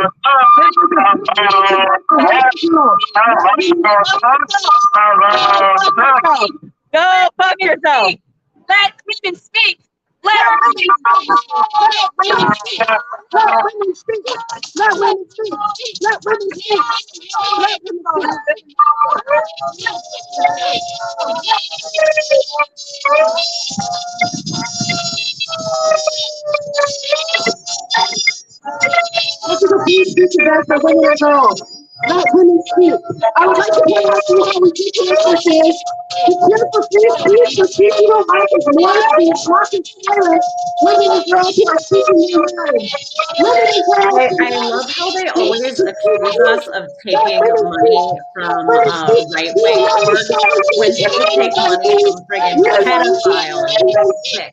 Go fuck yourself. Let women speak. Let women speak. Let women speak. Let women speak. Let women speak. Let women Let women speak. I would like to point out to you how ridiculous this is. The cure for free speech for people who don't like is more speech, not to silence women and girls who are speaking their minds. Women and girls. I love how they always accuse us of taking money from right-wing orgs when they take money from friggin' pedophiles. Sick.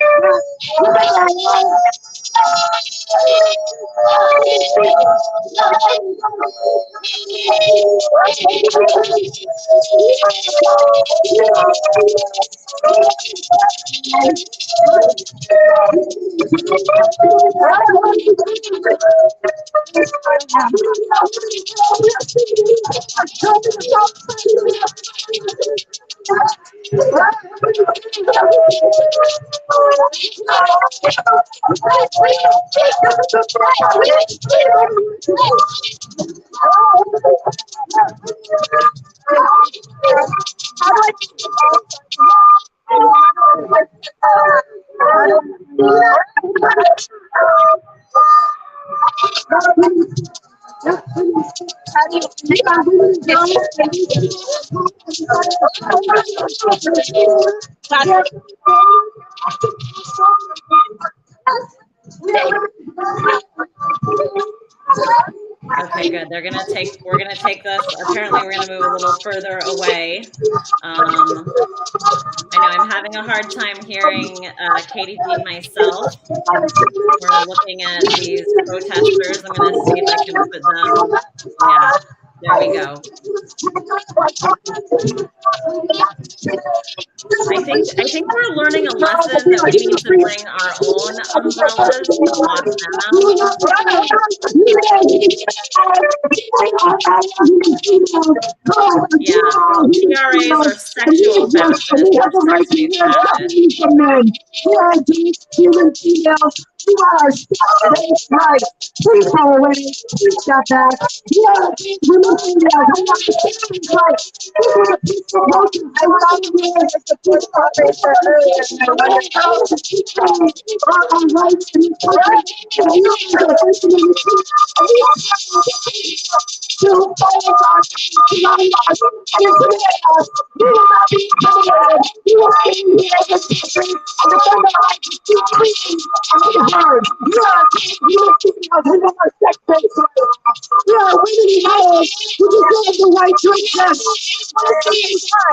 Okay, good. We're gonna take this. Apparently we're gonna move a little further away. I know I'm having a hard time hearing Katie feed myself. We're looking at these protesters. I'm gonna see if I can put them, yeah, there we go. I think we're learning a lesson that we need to bring our own umbrellas to block them out. Yeah, well, TRAs are sexual fascists. You are sex right. Please call away. Please stop that. You are women females. You are sex right. You are peaceful motion. I love you as a support operator earlier. Our rights in this country. You are the person in the to follow us, to lie us, and intimidate us. You will not be intimidated. You will stay here as a citizen and defend the rights to speak freely and be heard. You are females who are sex-based rights. You are women in homes who deserve the right to exist.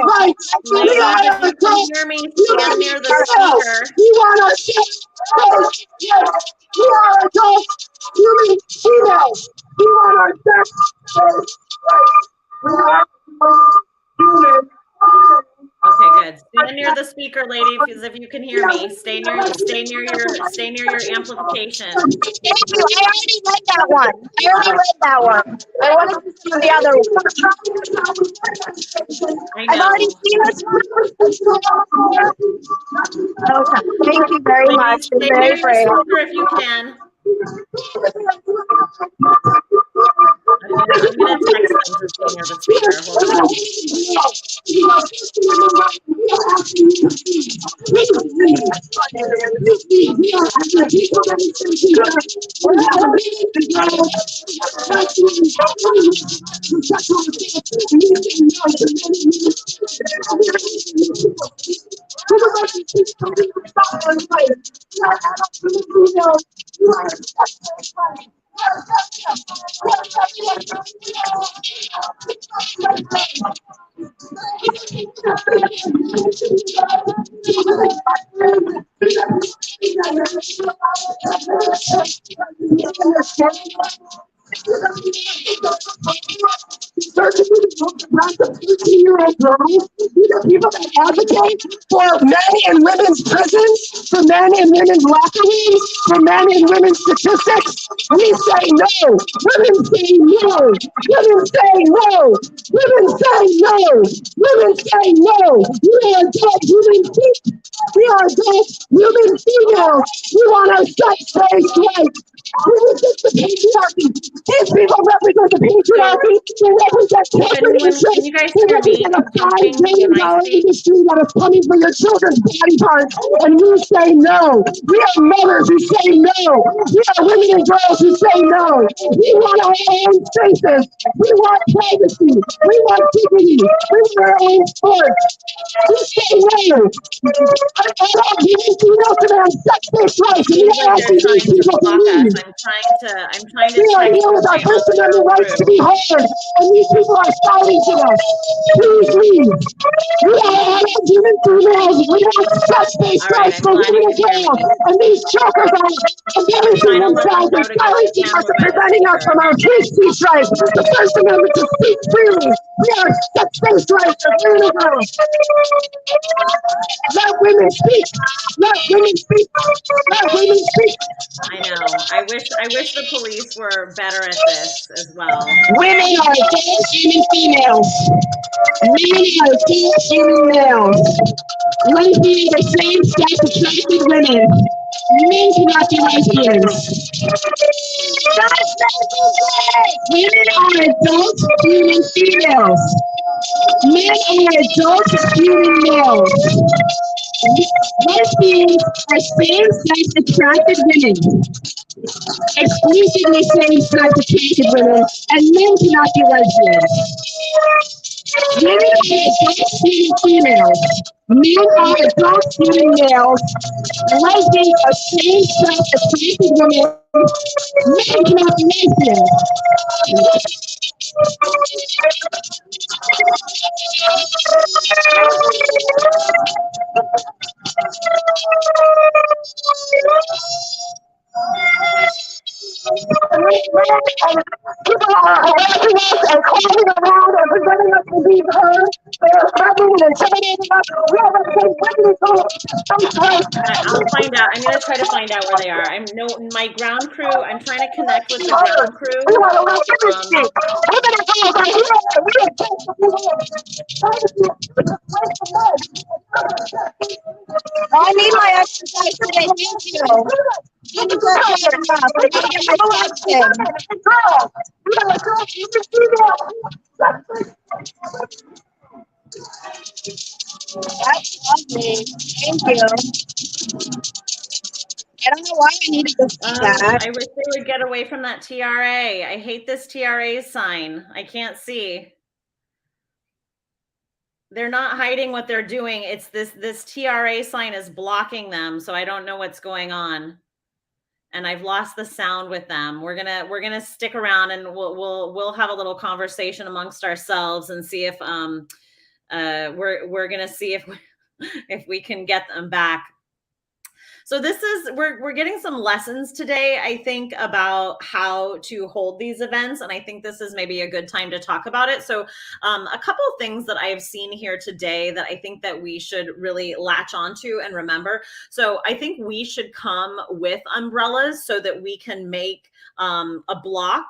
Right. Ladies, if you can hear me, stand near the speaker. You want our sex-based. Yes. We are adult human females. We want our sex-based rights. We are human Okay, good. Stand near the speaker, lady, because if you can hear me, stay near your amplification. Thank you. I already read that one. I want to see some of the other ones. I've already seen this one. Okay. Thank you very much. Stay You're near very your brave. speaker if you can. I'm gonna text them to stay near the speaker. Hold on. People that advocate for men in women's prisons, for men in women's locker rooms, for men in women's statistics. We say no. Women say no. Women say no. Women say no. Women say no. We are adult human beings. We are adult human females. We want our sex-based rights. We resist the patriarchy. These people represent the patriarchy. They represent corporate interests. Can you guys They hear me? represent a $5 Talking billion when I speak. industry that is coming for your children's body parts. And we say no. We are mothers who say no. We are women and girls who say no. We want our own spaces. We want privacy. We want dignity. We want our own sports. We say no. Adult human females demand sex-based rights. And we Seems are like asking they're these trying to people to block us. leave. I'm trying to We are check here with with our my First other Amendment rights to crew. be heard, and these people are shouting to us. Please leave. We are adult human females. We have sex-based All right, rights I'm for glad women you and can hear girls, me. and these chokers are embarrassing Trying to let them themselves know and to get the silencing us camera and by the preventing us speaker. from our free speech rights, the First Amendment to speak freely. We are sex-based rights for women and girls. Let women speak. Let women speak. Let women speak. I know. I wish the police were better at this as well. Women are adult human females. Men are adult human males. Lesbians are same-sex attracted women. Men cannot be lesbians. Women are adult human females. Men are adult human males. Lesbians are same-sex attracted women. Exclusively same-sex attracted women, and men cannot be lesbians. Women are adult human females. Men are adult human males. Lesbians are same-sex attracted women. Men cannot be lesbians. People are harassing us and calling around and presenting us to be heard. They are threatening and intimidating us. We have to take women I'll find out. I'm gonna try to find out where they are. My ground crew. I'm trying to connect with the ground crew. We want to let women speak. Women and girls are here. And we are trying to I need my exercise today. Thank you. You need to get enough. I gotta get my steps in. That's lovely. Thank you. I don't know why I needed to see that. I wish they would get away from that TRA. I hate this TRA sign. I can't see. They're not hiding what they're doing. It's this TRA sign is blocking them, so I don't know what's going on. And I've lost the sound with them. We're gonna stick around and we'll have a little conversation amongst ourselves and see if we're gonna see if we can get them back. So this is, we're getting some lessons today, I think, about how to hold these events. And I think this is maybe a good time to talk about it. So a couple of things that I've seen here today that I think that we should really latch onto and remember. So I think we should come with umbrellas so that we can make a block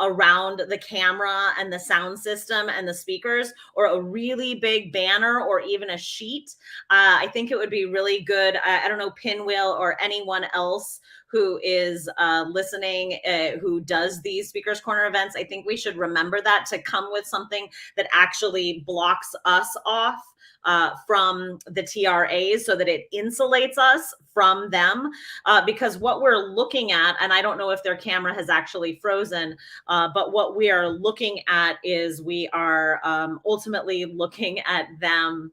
around the camera and the sound system and the speakers, or a really big banner, or even a sheet. I think it would be really good. I don't know, Pinwheel or anyone else who is listening, who does these Speakers Corner events. I think we should remember that, to come with something that actually blocks us off from the TRAs, so that it insulates us from them, because what we're looking at, and I don't know if their camera has actually frozen, but what we are looking at is we are ultimately looking at them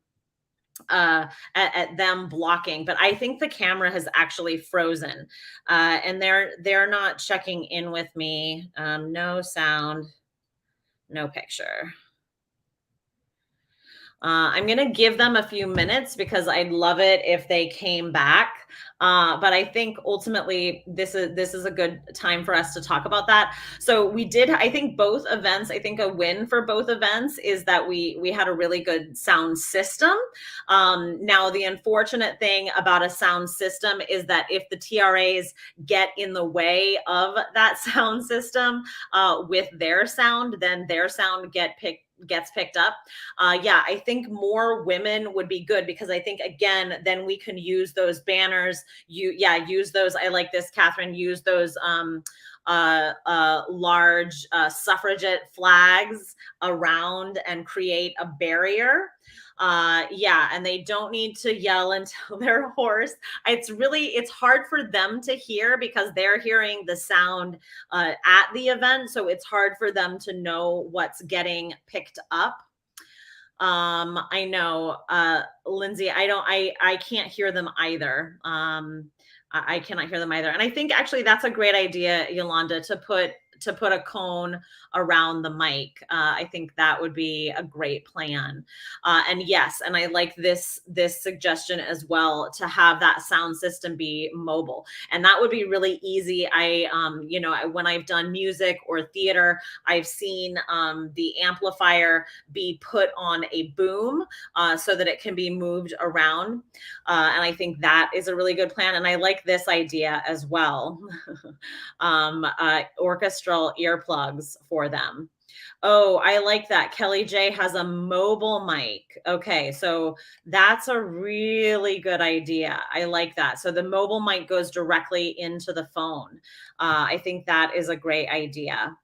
at them blocking. But I think the camera has actually frozen, and they're not checking in with me. No sound, no picture. I'm going to give them a few minutes because I'd love it if they came back. But I think ultimately this is a good time for us to talk about that. So we did, I think both events, I think a win for both events is that we had a really good sound system. Now, the unfortunate thing about a sound system is that if the TRAs get in the way of that sound system with their sound, then their sound gets picked up. Yeah, I think more women would be good, because I think, again, then we can use those banners. Use those. I like this, Catherine. Use those large suffragette flags around and create a barrier. And they don't need to yell until they're hoarse. It's hard for them to hear because they're hearing the sound at the event. So it's hard for them to know what's getting picked up. I know, Lindsay, I can't hear them either. I cannot hear them either. And I think actually that's a great idea, Yolanda, to put a cone around the mic. I think that would be a great plan. And yes, and I like this suggestion as well, to have that sound system be mobile. And that would be really easy. When I've done music or theater, I've seen the amplifier be put on a boom so that it can be moved around. And I think that is a really good plan. And I like this idea as well. Orchestral earplugs for them. Oh, I like that. Kelly J has a mobile mic. Okay, so that's a really good idea. I like that. So the mobile mic goes directly into the phone. I think that is a great idea.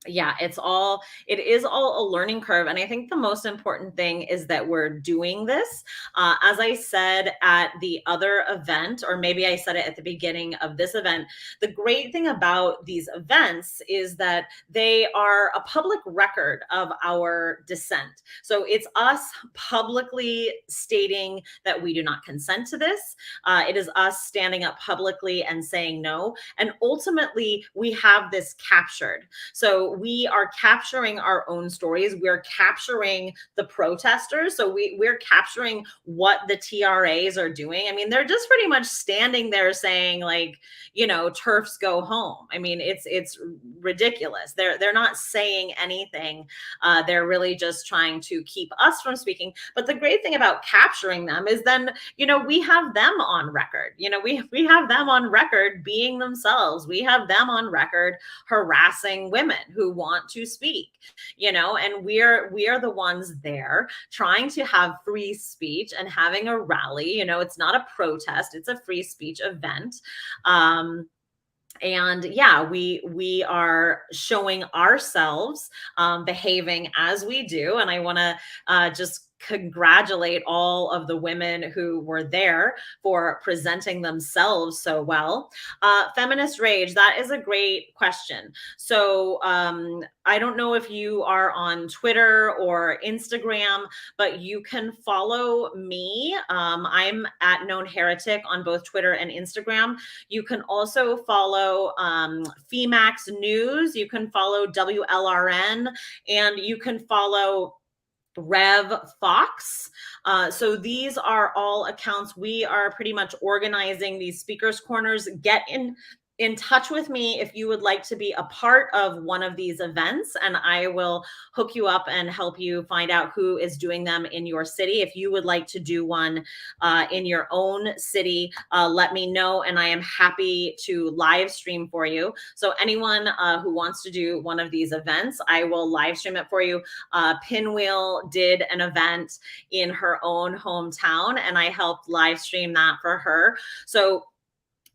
Yeah, it is all a learning curve. And I think the most important thing is that we're doing this. As I said at the other event, or maybe I said it at the beginning of this event, the great thing about these events is that they are a public record of our dissent. So it's us publicly stating that we do not consent to this. It is us standing up publicly and saying no. And ultimately, we have this captured. So we are capturing our own stories. We're capturing the protesters. So we're capturing what the TRAs are doing. I mean, they're just pretty much standing there saying, like, TERFs go home. I mean, it's ridiculous. They're not saying anything. They're really just trying to keep us from speaking. But the great thing about capturing them is then, we have them on record. We have them on record being themselves. We have them on record harassing women who want to speak, and we are the ones there trying to have free speech and having a rally. It's not a protest, it's a free speech event. And yeah, we are showing ourselves behaving as we do. And I want to just congratulate all of the women who were there for presenting themselves so well. Feminist Rage, that is a great question. So I don't know if you are on Twitter or Instagram, but you can follow me. I'm at Known Heretic on both Twitter and Instagram. You can also follow FEMAX News. You can follow WLRN, and you can follow Rev Fox. So these are all accounts. We are pretty much organizing these speakers corners. Get in touch with me if you would like to be a part of one of these events, and I will hook you up and help you find out who is doing them in your city. If you would like to do one in your own city, let me know, and I am happy to live stream for you. So anyone who wants to do one of these events, I will live stream it for you. Pinwheel did an event in her own hometown, and I helped live stream that for her. So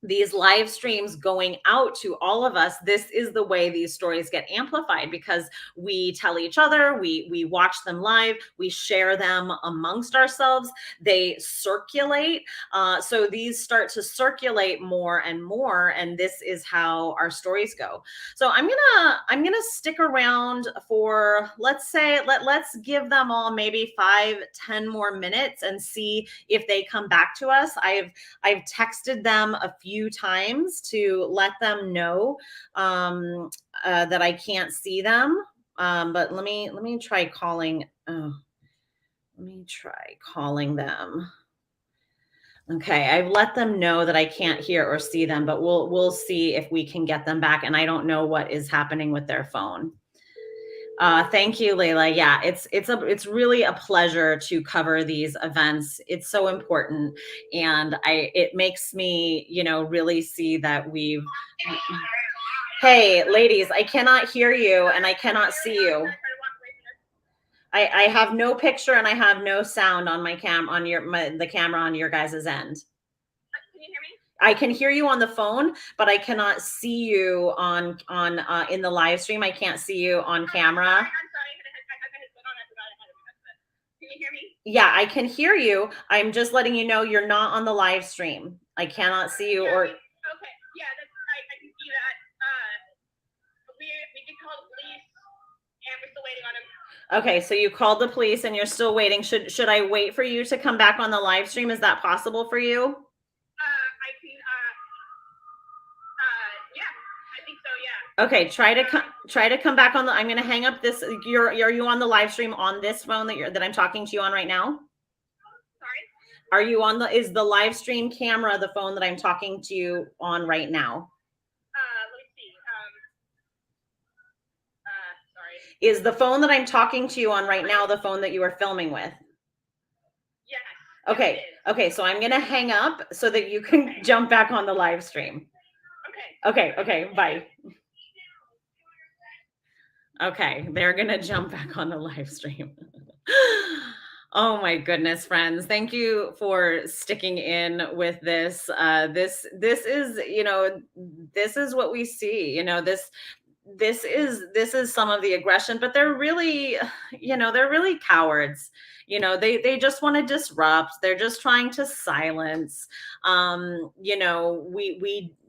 these live streams going out to all of us, this is the way these stories get amplified, because we tell each other, we watch them live, we share them amongst ourselves, they circulate. So these start to circulate more and more, and this is how our stories go. So I'm gonna stick around for, let's give them all maybe 5-10 more minutes and see if they come back to us. I've texted them a few times to let them know that I can't see them. But let me try calling. Let me try calling them. Okay, I've let them know that I can't hear or see them, but we'll see if we can get them back. And I don't know what is happening with their phone. Thank you, Layla. Yeah, it's really a pleasure to cover these events. It's so important, and it makes me, really see that we've. Hey, ladies, I cannot hear you and I cannot see you. I have no picture and I have no sound on my the camera on your guys' end. I can hear you on the phone, but I cannot see you on in the live stream. I can't see you on camera. I'm sorry. Can you hear me? Yeah, I can hear you. I'm just letting you know you're not on the live stream. I cannot see you or. Okay. Yeah, I can see that. We did call the police, and we're still waiting on him. Okay, so you called the police and you're still waiting. Should I wait for you to come back on the live stream? Is that possible for you? Okay, try to come back on the. I'm going to hang up this. Are you on the live stream on this phone that I'm talking to you on right now? Sorry? Are you on is the live stream camera the phone that I'm talking to you on right now? Let me see. Sorry. Is the phone that I'm talking to you on right now the phone that you are filming with? Yes. Okay. Okay, so I'm going to hang up so that you can jump back on the live stream. Okay, bye. Okay, they're gonna jump back on the live stream. Oh my goodness, friends. Thank you for sticking in with this. This is, this is what we see, this is some of the aggression, but they're really, they're really cowards. They just want to disrupt. They're just trying to silence.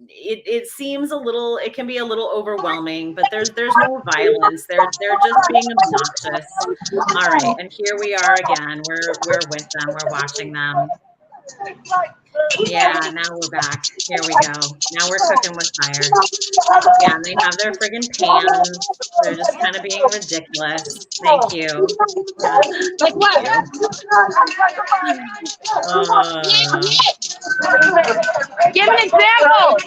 It seems it can be a little overwhelming, but there's no violence. They're just being obnoxious. All right, and here we are again. We're with them. We're watching them. Yeah, now we're back. Here we go. Now we're cooking with fire. Yeah, and they have their friggin' pans. They're just kind of being ridiculous. Thank you. Like what? Give an example.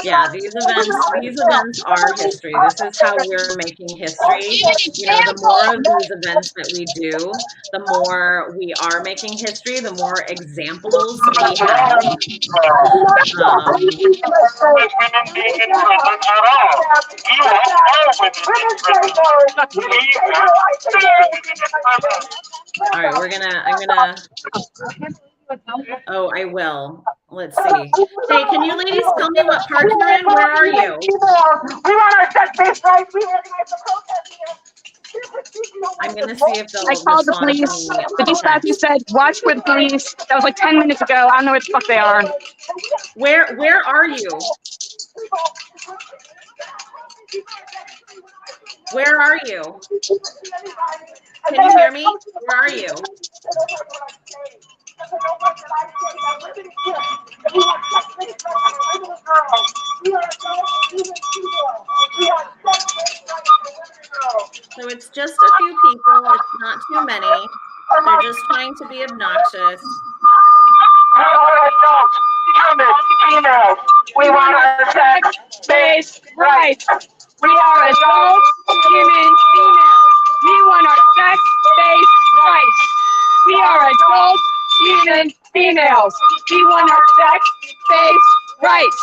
Yeah, these events are history. This is how we're making history. The more of these events that we do, the more we are making history, the more examples we have. All right, I'm gonna. Oh, I will. Let's see. Hey, can you ladies tell me what park you're in? Where are you? We want our sex-based rights. We organize the protest here. I'm gonna see if they'll. I called the police. The dispatcher said, "Watch for the police." That was like 10 minutes ago. I don't know where the fuck they are. Where are you? Where are you? Can you hear me? Where are you? So it's just a few people, it's not too many. They're just trying to be obnoxious. We are adults, human, females. We want our sex-based rights. We are adults, human, females. We want our sex-based rights. We are adults, human, females. We want our sex-based rights.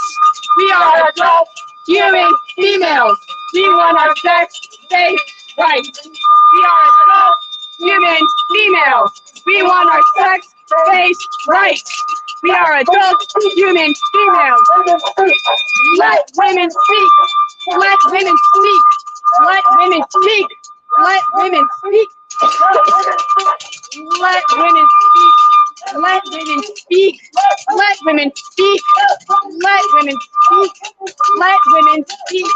We are adults, human, females. We want our sex-based rights. We are adults, human, females. We want our sex-based rights. We are adults, human, females. Let women speak. Let women speak. Let women speak. Let women speak. Let women speak. Let women speak. Let women speak. Let women speak. Let women speak.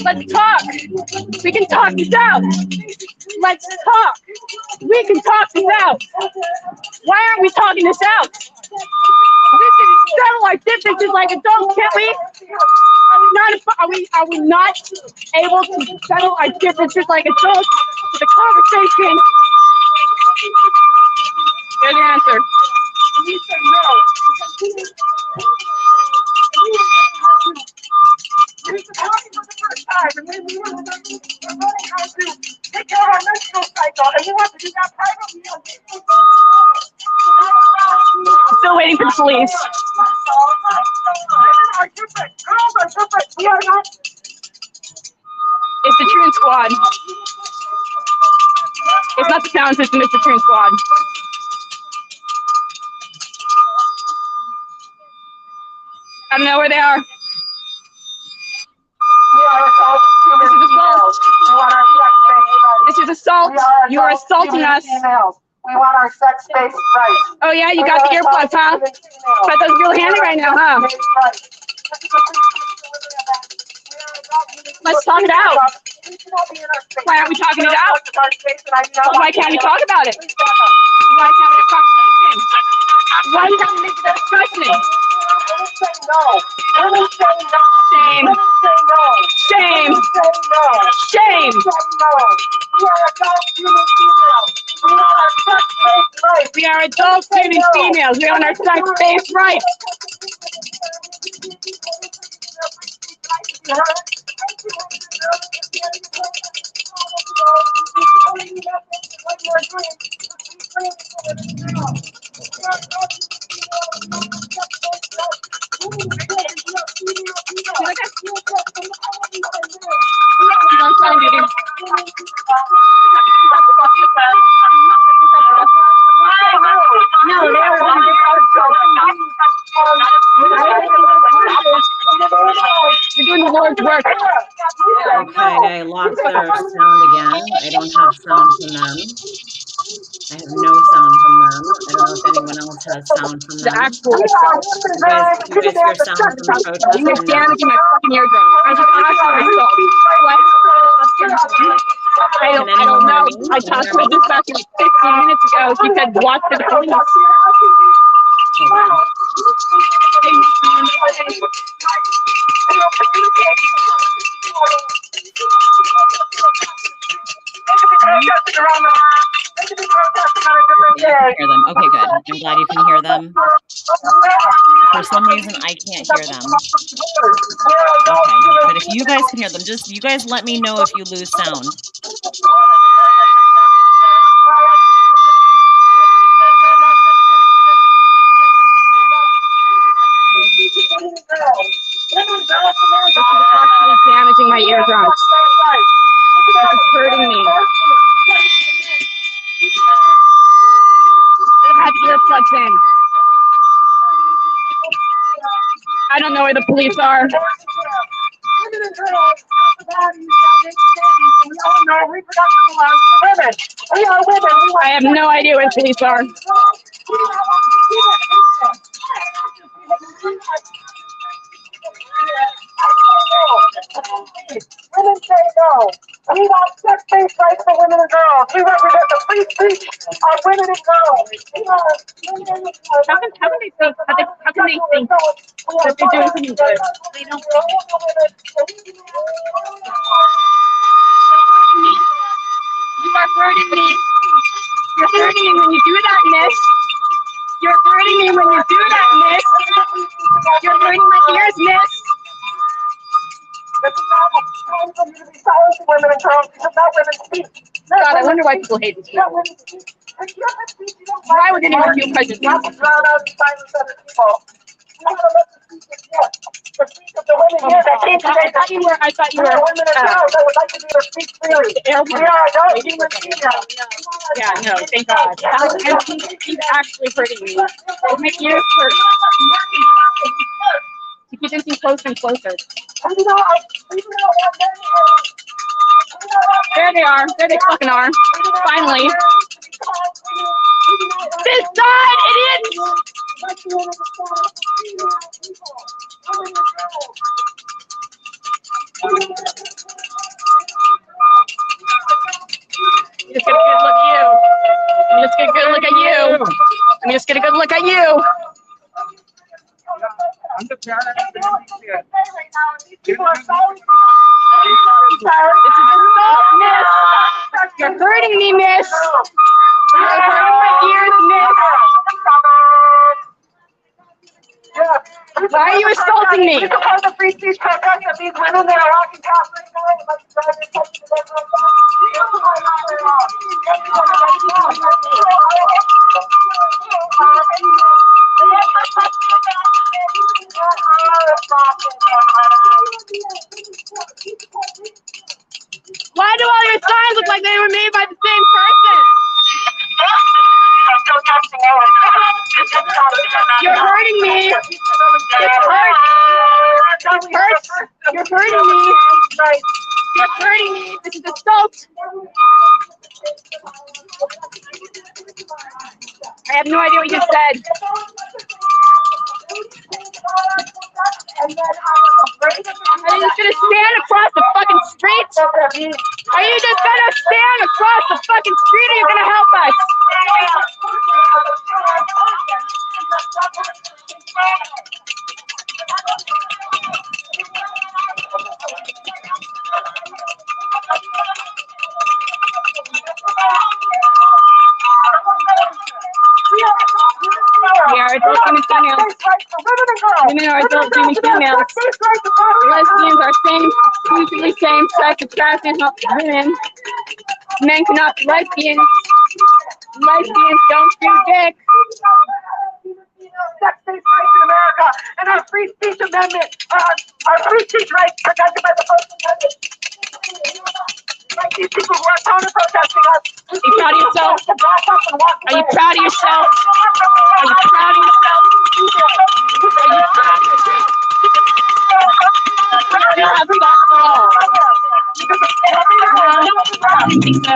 Let's talk. We can talk this out. Let's talk. We can talk this out. Why aren't we talking this out? We can settle our differences like adults, can't we? Are we not able to settle our differences like adults with a conversation? Here's the answer. We say no. We've been talking for the first time, and we're learning how to take care of our menstrual cycle, and we want to do that privately. Still waiting for the police. Women are different. Girls are different. We are not. It's the Truant Squad. It's not the sound system, it's the Truant Squad. I don't know where they are. This is assault. This is assault. You are assaulting us. We want our sex-based rights. Oh yeah, you got the earplugs, huh? But those real handy right now, huh? Let's talk it out. Why aren't we talking it out? Why can't we talk about it? Why can't we have a conversation? Why do you have to make it a discussion? Shame. Shame. Shame. We are adults, human females. We want our sex-based rights. You're doing the Lord's work. Okay, I lost their sound again. I don't have sound from them. I have no sound from them. I don't know if anyone else has sound from them. You guys hear sound from the protest? You are damaging my fucking eardrum. What? I don't know. I talked to her just back like 15 minutes ago. She said, watch for the police. Yeah, I can hear them. Okay, good. I'm glad you can hear them. For some reason I can't hear them. Okay, but if you guys can hear them, just you guys let me know if you lose sound. This is actually damaging my eardrums. It's hurting me. It has earplugs in. I don't know where the police are. I have no idea where the police are. Women say no. We want sex-based rights for women and girls. We represent the free speech of women and girls. How can they think that they're doing something good? They don't. You are hurting me. You're hurting me when you do that, miss. You're hurting me when you do that, miss. You're hurting my ears, miss. Women and girls, because not women speak. God, I wonder why people hate this people. Why would anyone feel present? Not to drown out and silence other people. We want to let the speak of the women here that came today. I thought you were women and girls that would like to be able to speak freely. We are adult human females. Yeah, no, thank God. He's actually hurting me. My ears hurt. He keeps getting closer and closer. There they are. There they fucking are. Finally. This side, idiots! Just get a good look at you. Let me just get a good look at you. People are following me. This is assault, miss. You're hurting me, miss. You're hurting my ears, miss. Why are you assaulting me? You support the free speech protest of these women that are rocking Catholic Why do all your signs look like they were made by the same person? You're hurting me. It hurts. It hurts. You're hurting me. You're hurting me. This is assault. I have no idea what you said. Are you just gonna stand across the fucking street? Are you just gonna stand across the fucking street, or are you gonna help us? We are adult human females. Women are adult human females. Lesbians are exclusively same-sex attracted women. Men cannot be lesbians. Lesbians don't do dick. Sex-based rights in America and our free speech amendment, our free speech rights protected by the First Amendment. Like these people who are counter-protesting us. Are you proud of yourself? Are you proud of yourself? Are you proud of yourself? Are you proud of yourself? You have got it all. I don't think so.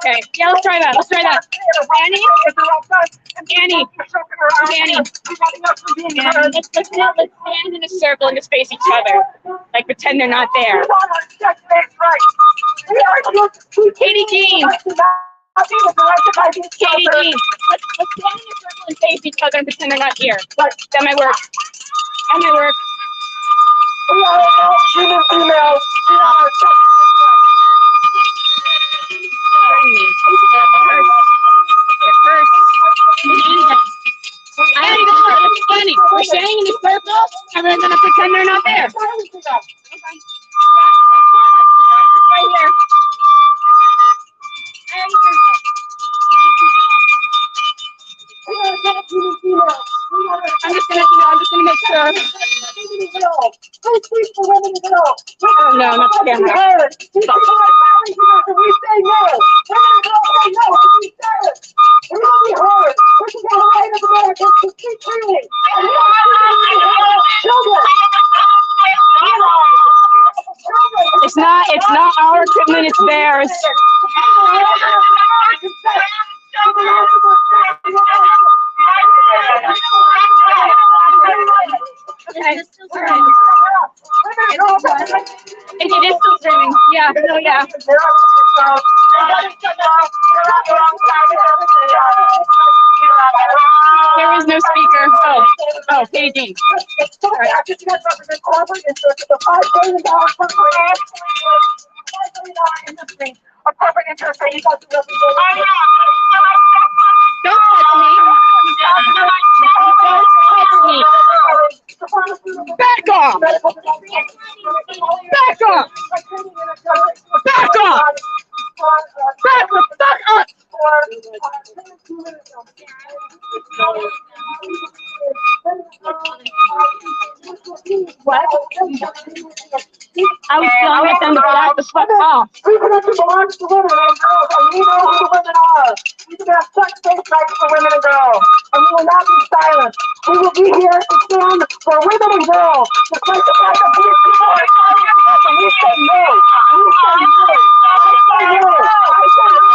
Okay, yeah, let's try that. Let's try that. Annie? Let's stand in a circle and just face each other. Like pretend they're not there. Katie Jean! Katie Dean, let's stand in a circle and face each other and pretend they're not here. That might work. That might work. We are all human females. We are Hurting me. It hurts. I don't even know. It's funny. We're standing in a circle and we're gonna pretend they're not there. Right here. I'm just gonna make sure. Oh, no, not the camera. We say no. We will be heard. This is the right of America to speak freely. It's not our equipment, it's theirs. Okay. It is still streaming. Yeah, no, yeah. There is no speaker. Oh, Katie. A corporate interest that you got to represent. Don't touch me. Don't touch me. Back off. Back off. Back off. Back up. What? I was telling them to back the fuck off. Reproduction belongs to women and girls, and we know who the women are. We can have sex-based rights for women and girls, and we will not be silent. We will be here to stand for women and girls, despite the fact that these people are fighting us, and we say no. We say no. I say no. I say no.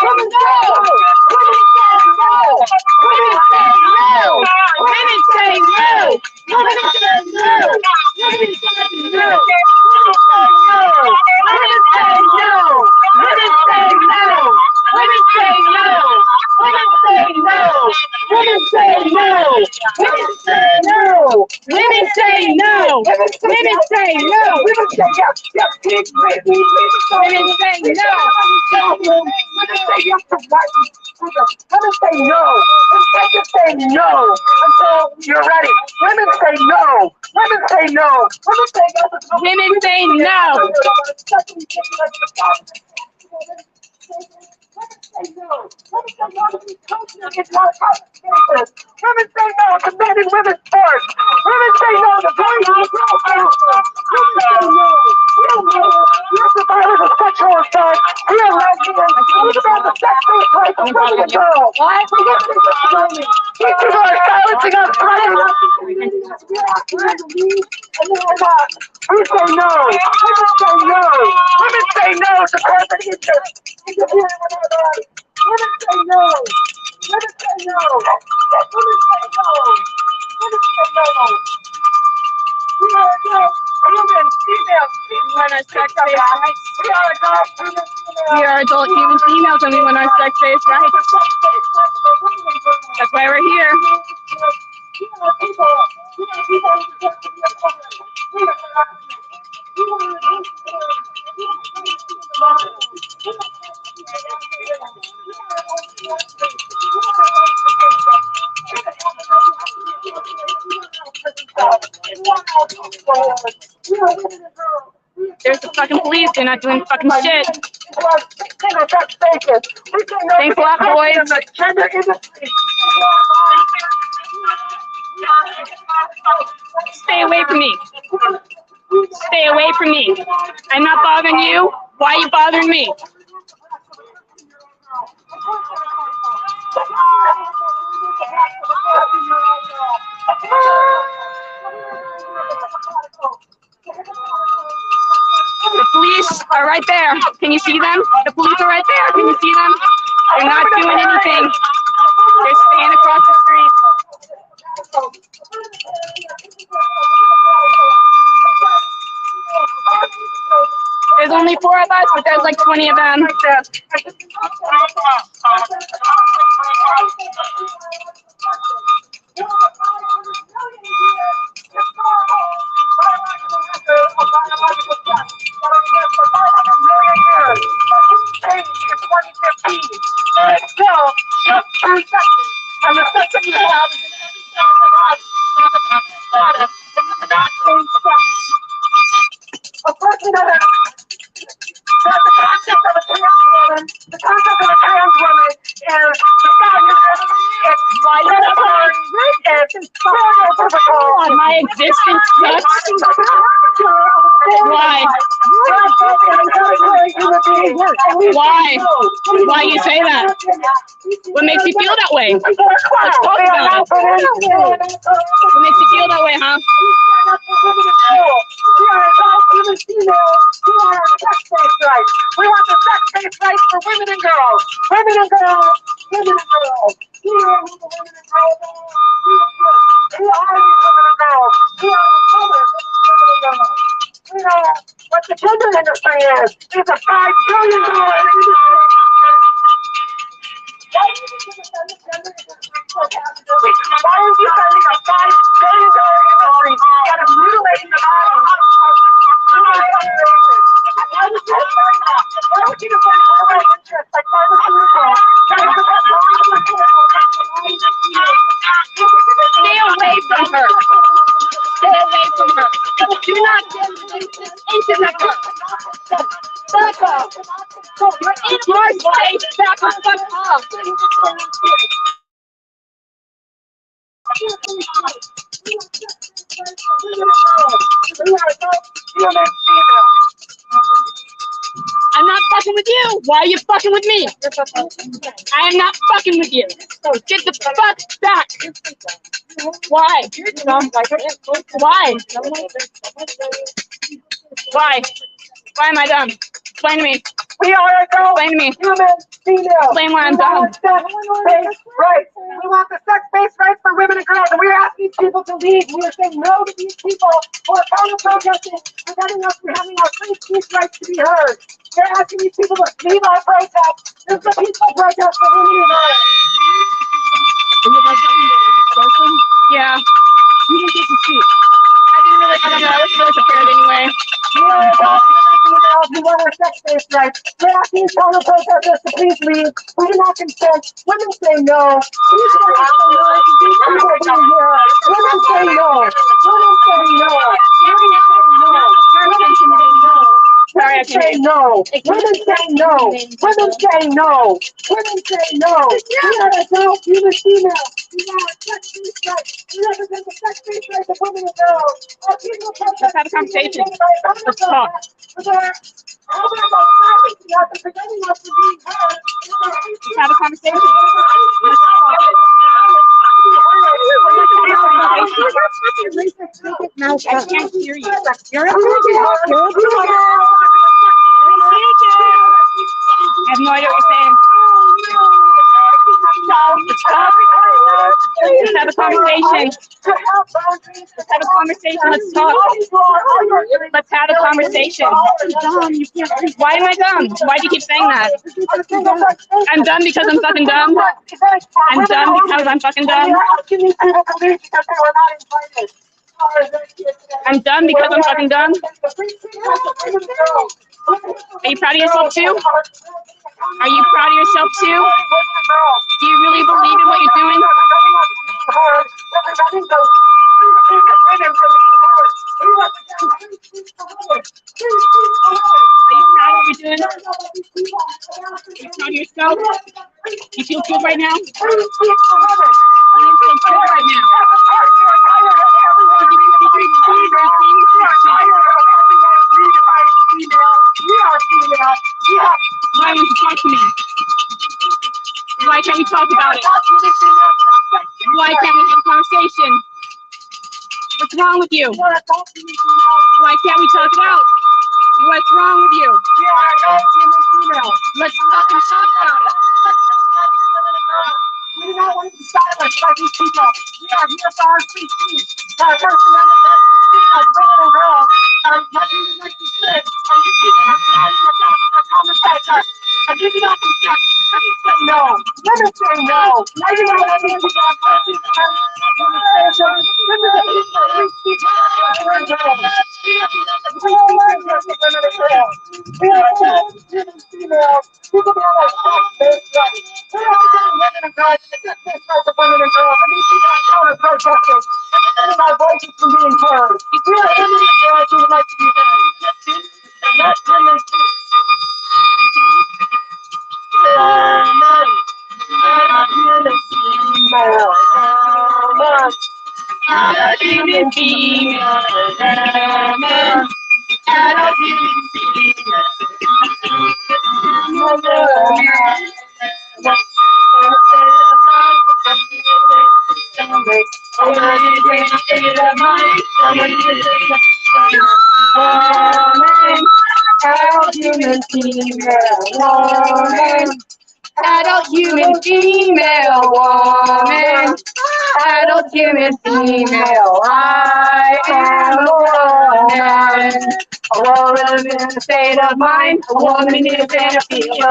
Women say no. Women say no. Women say no. Women say no. Women say no. Women say no. Women say no. Women say no. Women say no. Women say no. Women say no. Women say no. Women say no. Women say no. Women say yes. Yes, please, please, please. Women say no. Women say yes to rights. Women say no. Instead, just say no until you're ready. Women say no. Women say no. Women say yes. Women say no. Women say no to men in women's sports. Women say no to boys and girls. Women say no. We're survivors of sexual assault. We are lesbians. We demand the sex-based rights of women and girls. These people are silencing us, threatening us. We're to leave, and they will not. We say no. Women say no. Women say no to corporate interests. Women say no. Women say no. Women say no. Women say no. We are adults, women, females. We want our sex-based rights. We are adults, women, females. We are adult human females and we want our sex-based rights. That's why we're here. There's the fucking police. They're not doing fucking shit. Thanks a lot, boys. Stay away from me. Stay away from me. I'm not bothering you. Why are you bothering me? The police are right there. Can you see them? The police are right there. Can you see them? They're not doing anything. They're staying across the street. There's only 4 of us, but there's like 20 of them. Of course, we know that the concept of a trans woman, the concept of a trans woman is the fact that it's predatory, it's stereotypical. My existence sucks. Why? Why? Why you say that? What makes you feel that way? Let's talk about it. What makes you feel that way, huh? We are adult human females who are sex-based rights. We want the sex-based rights for women and girls. Women and girls. Women and girls. We are who the women and girls are. We are these women and girls. We are the mothers of these women and girls. We know what the gender industry is. It's a $5 billion industry. Why are you defending the gender industry so passionately? Why are you defending a $5 billion industry that is mutilating the body? Why would you defend that? Why would you defend corporate interests like pharmaceuticals? Stay away from her. Stay away from her. Do not get into her. Back up. You're in my space. Back the fuck up. I'm not fucking with you. Why are you fucking with me? I am not fucking with you. Get the fuck back. Why? Why? Why? Why am I dumb? Explain to me. We are adult, Explain to me. human, female. Explain why I'm dumb. Sex-based rights. We want the sex-based rights for women and girls, and we're asking people to leave. We are saying no to these people who are counter-protesting, preventing us from having our free speech rights to be heard. We're asking these people to leave our protest. This is a peaceful protest for women and girls. Yeah. You didn't get to speak. I don't know. I was really prepared anyway. We are adult females who want our sex-based rights. We're asking counter-protesters to please leave. We do not consent. Women say no. These women say no to these people being here. Women say no. Women say no. Women say no. Women say no. Women say no. Women say no. Women say no. We are adult human females. We want our sex-based rights. We represent the sex-based rights of women and girls. Our people Let's have a conversation. Let's talk. Let's have a conversation. I can't hear you. You're I have no idea what you're saying. Let's have a conversation. Let's have a conversation. Let's talk. Let's have a conversation. Why am I dumb? Why do you keep saying that? I'm dumb because I'm fucking dumb. I'm dumb because I'm fucking dumb. I'm dumb because I'm fucking dumb. Are you proud of yourself too? Are you proud of yourself too? Do you really believe in what you're doing? Are you proud of what you're doing? Are you proud of yourself? You feel good right now? You feel good right now? Why won't you talk to me? Why can't we talk about it? Why can't we have a conversation? What's wrong with you? Why can't we talk it out? What's wrong with you? Let's fucking talk about it. We do not want to be silenced by these people. We are here for our free speech, for our First Amendment rights to speak as women and girls. What we would like to say, and you people have to have a conversation. give you not consent. Women say no. Women say no. Why do you want to be counter-protesters. Our voices from being heard. We are immigrant girls who would like to be heard. And that's women. Human female, adult human human female woman, adult human female woman, adult human female. I am a woman in a state of mind. A woman is in a feeling.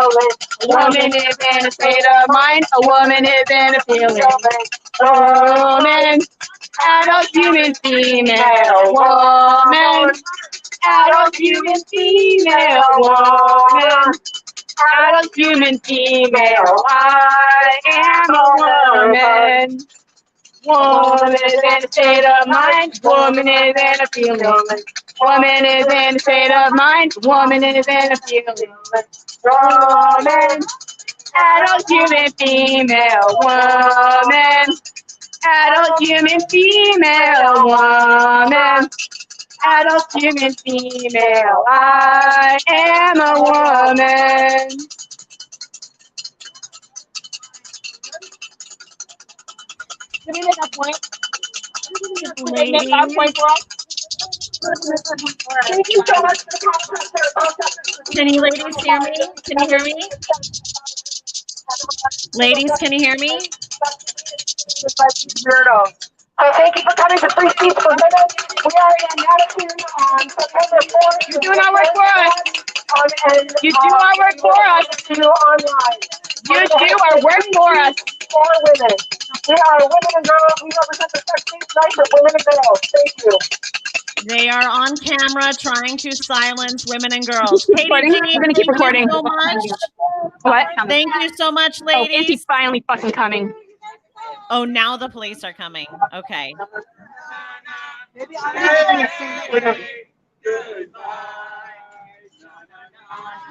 A woman is in a state of mind. A woman is in a feeling. Woman, adult human female woman. Adult human female woman, adult human female. I am a woman. Woman is in a state of mind. Woman is in a feeling. Woman is in a state of mind. Woman is in a feeling. Woman, adult human female woman. Adult human female woman. Adult human female, I am a woman. Did we make that point? Did we make that point for us? Thank you so much for the conversation. Can you ladies hear me? Can you hear me? Ladies, can you hear me? So thank you for coming to Free Speech for Women. We are in Madison on September 4th. You're doing our work for us. You do our work for us. You online. You do our work for us. For women. We are women and girls. We represent the sex-based rights of women and girls. Thank you. They are on camera trying to silence women and girls. Katie, We're gonna keep recording. Thank you so much. What? Thank you so much, Oh, is he ladies. finally fucking coming? Oh, now the police are coming. Okay.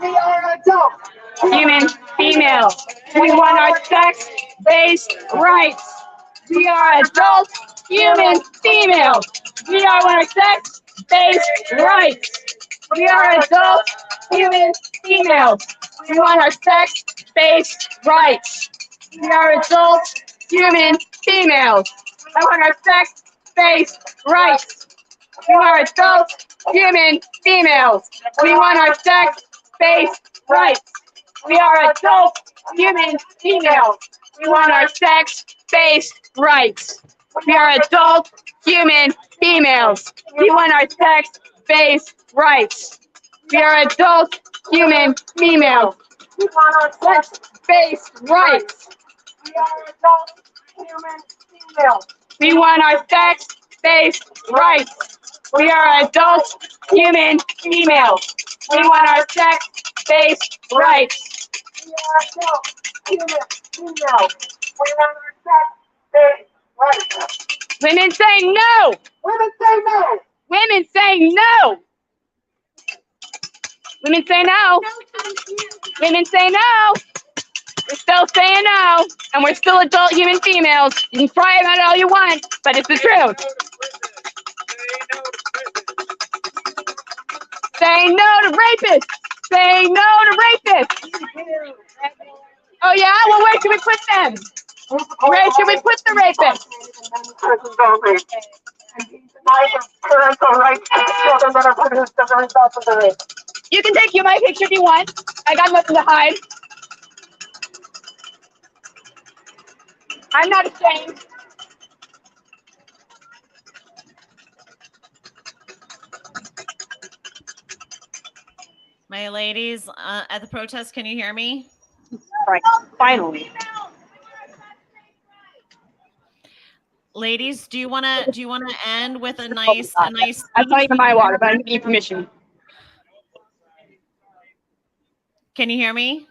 We are adults. Human female. We want our sex-based rights. We are adult human females. We are want our sex-based rights. We are adult human females. We want our sex-based rights. We are adult human females. I want our sex-based rights. We are adult human females. We want our sex-based rights. We are adult human females. We want our sex-based rights. We are adult human females. We want our sex-based rights. We are adult human females. We want our sex-based rights. We are adult human females. We want our sex-based rights. We are adult human females. We want our sex-based rights. We are adult human females. We want our sex-based rights. Women say no. Women say no. Women say no. Women say no. Women say no. We're still saying no, and we're still adult human females. You can cry about it all you want, but it's the truth. Say no to rapists. Say no to rapists. Oh yeah? Well, where should we put them? Where should we put the rapists? Parental rights to children that are produced as a result of the rape. You can take my picture if you want. I got nothing to hide. I'm not ashamed. My ladies at the protest, can you hear me? All right, finally. Ladies, do you wanna end with a nice That's not even my water, but I need permission. Can you hear me?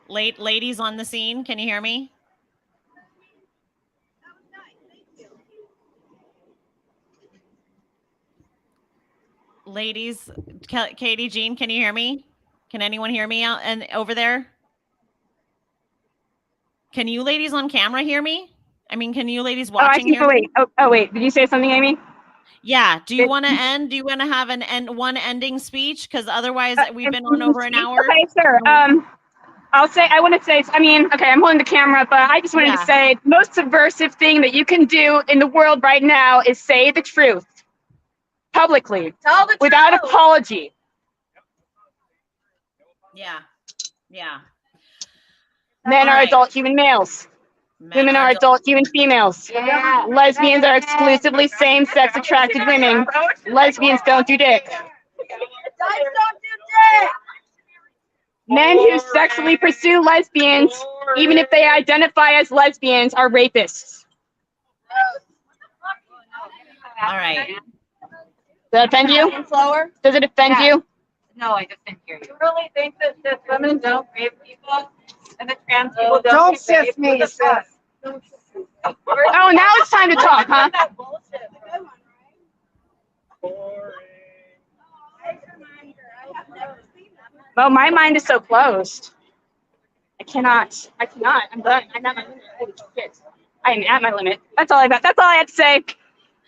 Ladies on the scene, can you hear me? Ladies, Katie, Jean, can you hear me? Can anyone hear me out and over there? Can you ladies on camera hear me? I mean, can you ladies watching hear me? Wait. Did you say something, Amy? Yeah. Do you want to end? Do you want to have one ending speech? Because otherwise, we've been on over an hour. Okay, sure. I want to say, I mean, okay, I'm holding the camera, but I just wanted to say, the most subversive thing that you can do in the world right now is say the truth publicly, without apology. Yeah. Yeah. Men are adult human males. Women are adult human females. Yeah. Lesbians are exclusively same-sex attracted women. Lesbians don't do dick. Men who sexually pursue lesbians, even if they identify as lesbians, are rapists. All right. Does that offend you? Does it offend you? No, I just didn't hear you. You really think that women don't rape people and the trans people don't shift me, sis. Oh, now it's time to talk, huh? Well, my mind is so closed. I cannot. I'm done. I'm at my limit. Holy shit. I am at my limit. That's all I got. That's all I had to say.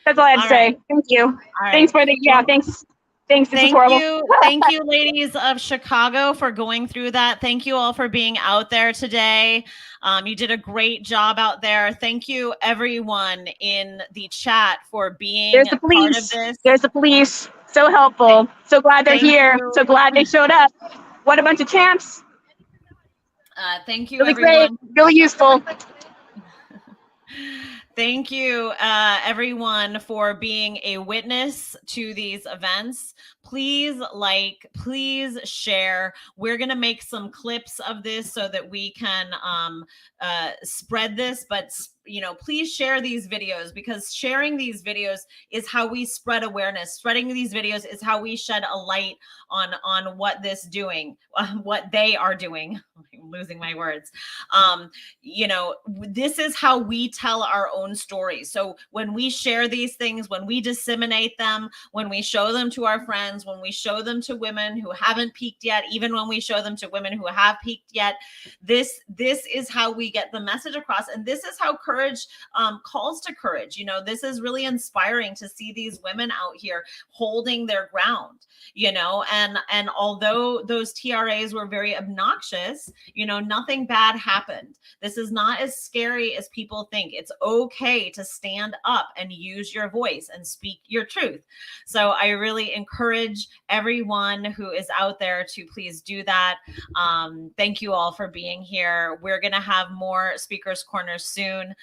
That's all I had to say. Thank you. Thanks for the, thanks. Thanks. This is horrible. Thank you, ladies of Chicago, for going through that. Thank you all for being out there today. You did a great job out there. Thank you, everyone in the chat, for being There's the police. part of this. There's the police. So helpful. So glad they're here. So glad they showed up. What a bunch of champs. Thank you, really everyone. Great. Really useful. Thank you, everyone, for being a witness to these events. Please please share. We're going to make some clips of this so that we can spread this, but please share these videos, because sharing these videos is how we spread awareness. Spreading these videos is how we shed a light on what what they are doing. I'm losing my words. This is how we tell our own stories. So when we share these things, when we disseminate them, when we show them to our friends, when we show them to women who haven't peaked yet, even when we show them to women who have peaked yet, this is how we get the message across. And this is how courage calls to courage. This is really inspiring to see these women out here holding their ground, and although those TRAs were very obnoxious, nothing bad happened. This is not as scary as people think. It's okay to stand up and use your voice and speak your truth. So I really encourage everyone who is out there to please do that. Thank you all for being here. We're going to have more Speakers Corners soon.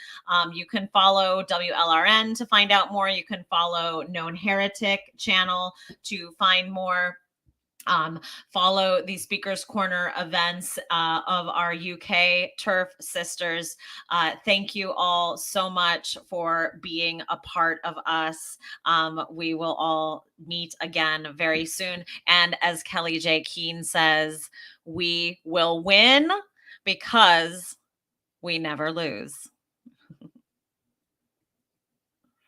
You can follow WLRN to find out more. You can follow Known Heretic channel to find more. Follow the Speakers Corner events of our UK TERF sisters. Thank you all so much for being a part of us. We will all meet again very soon. And as Kelly J. Keene says, we will win because we never lose.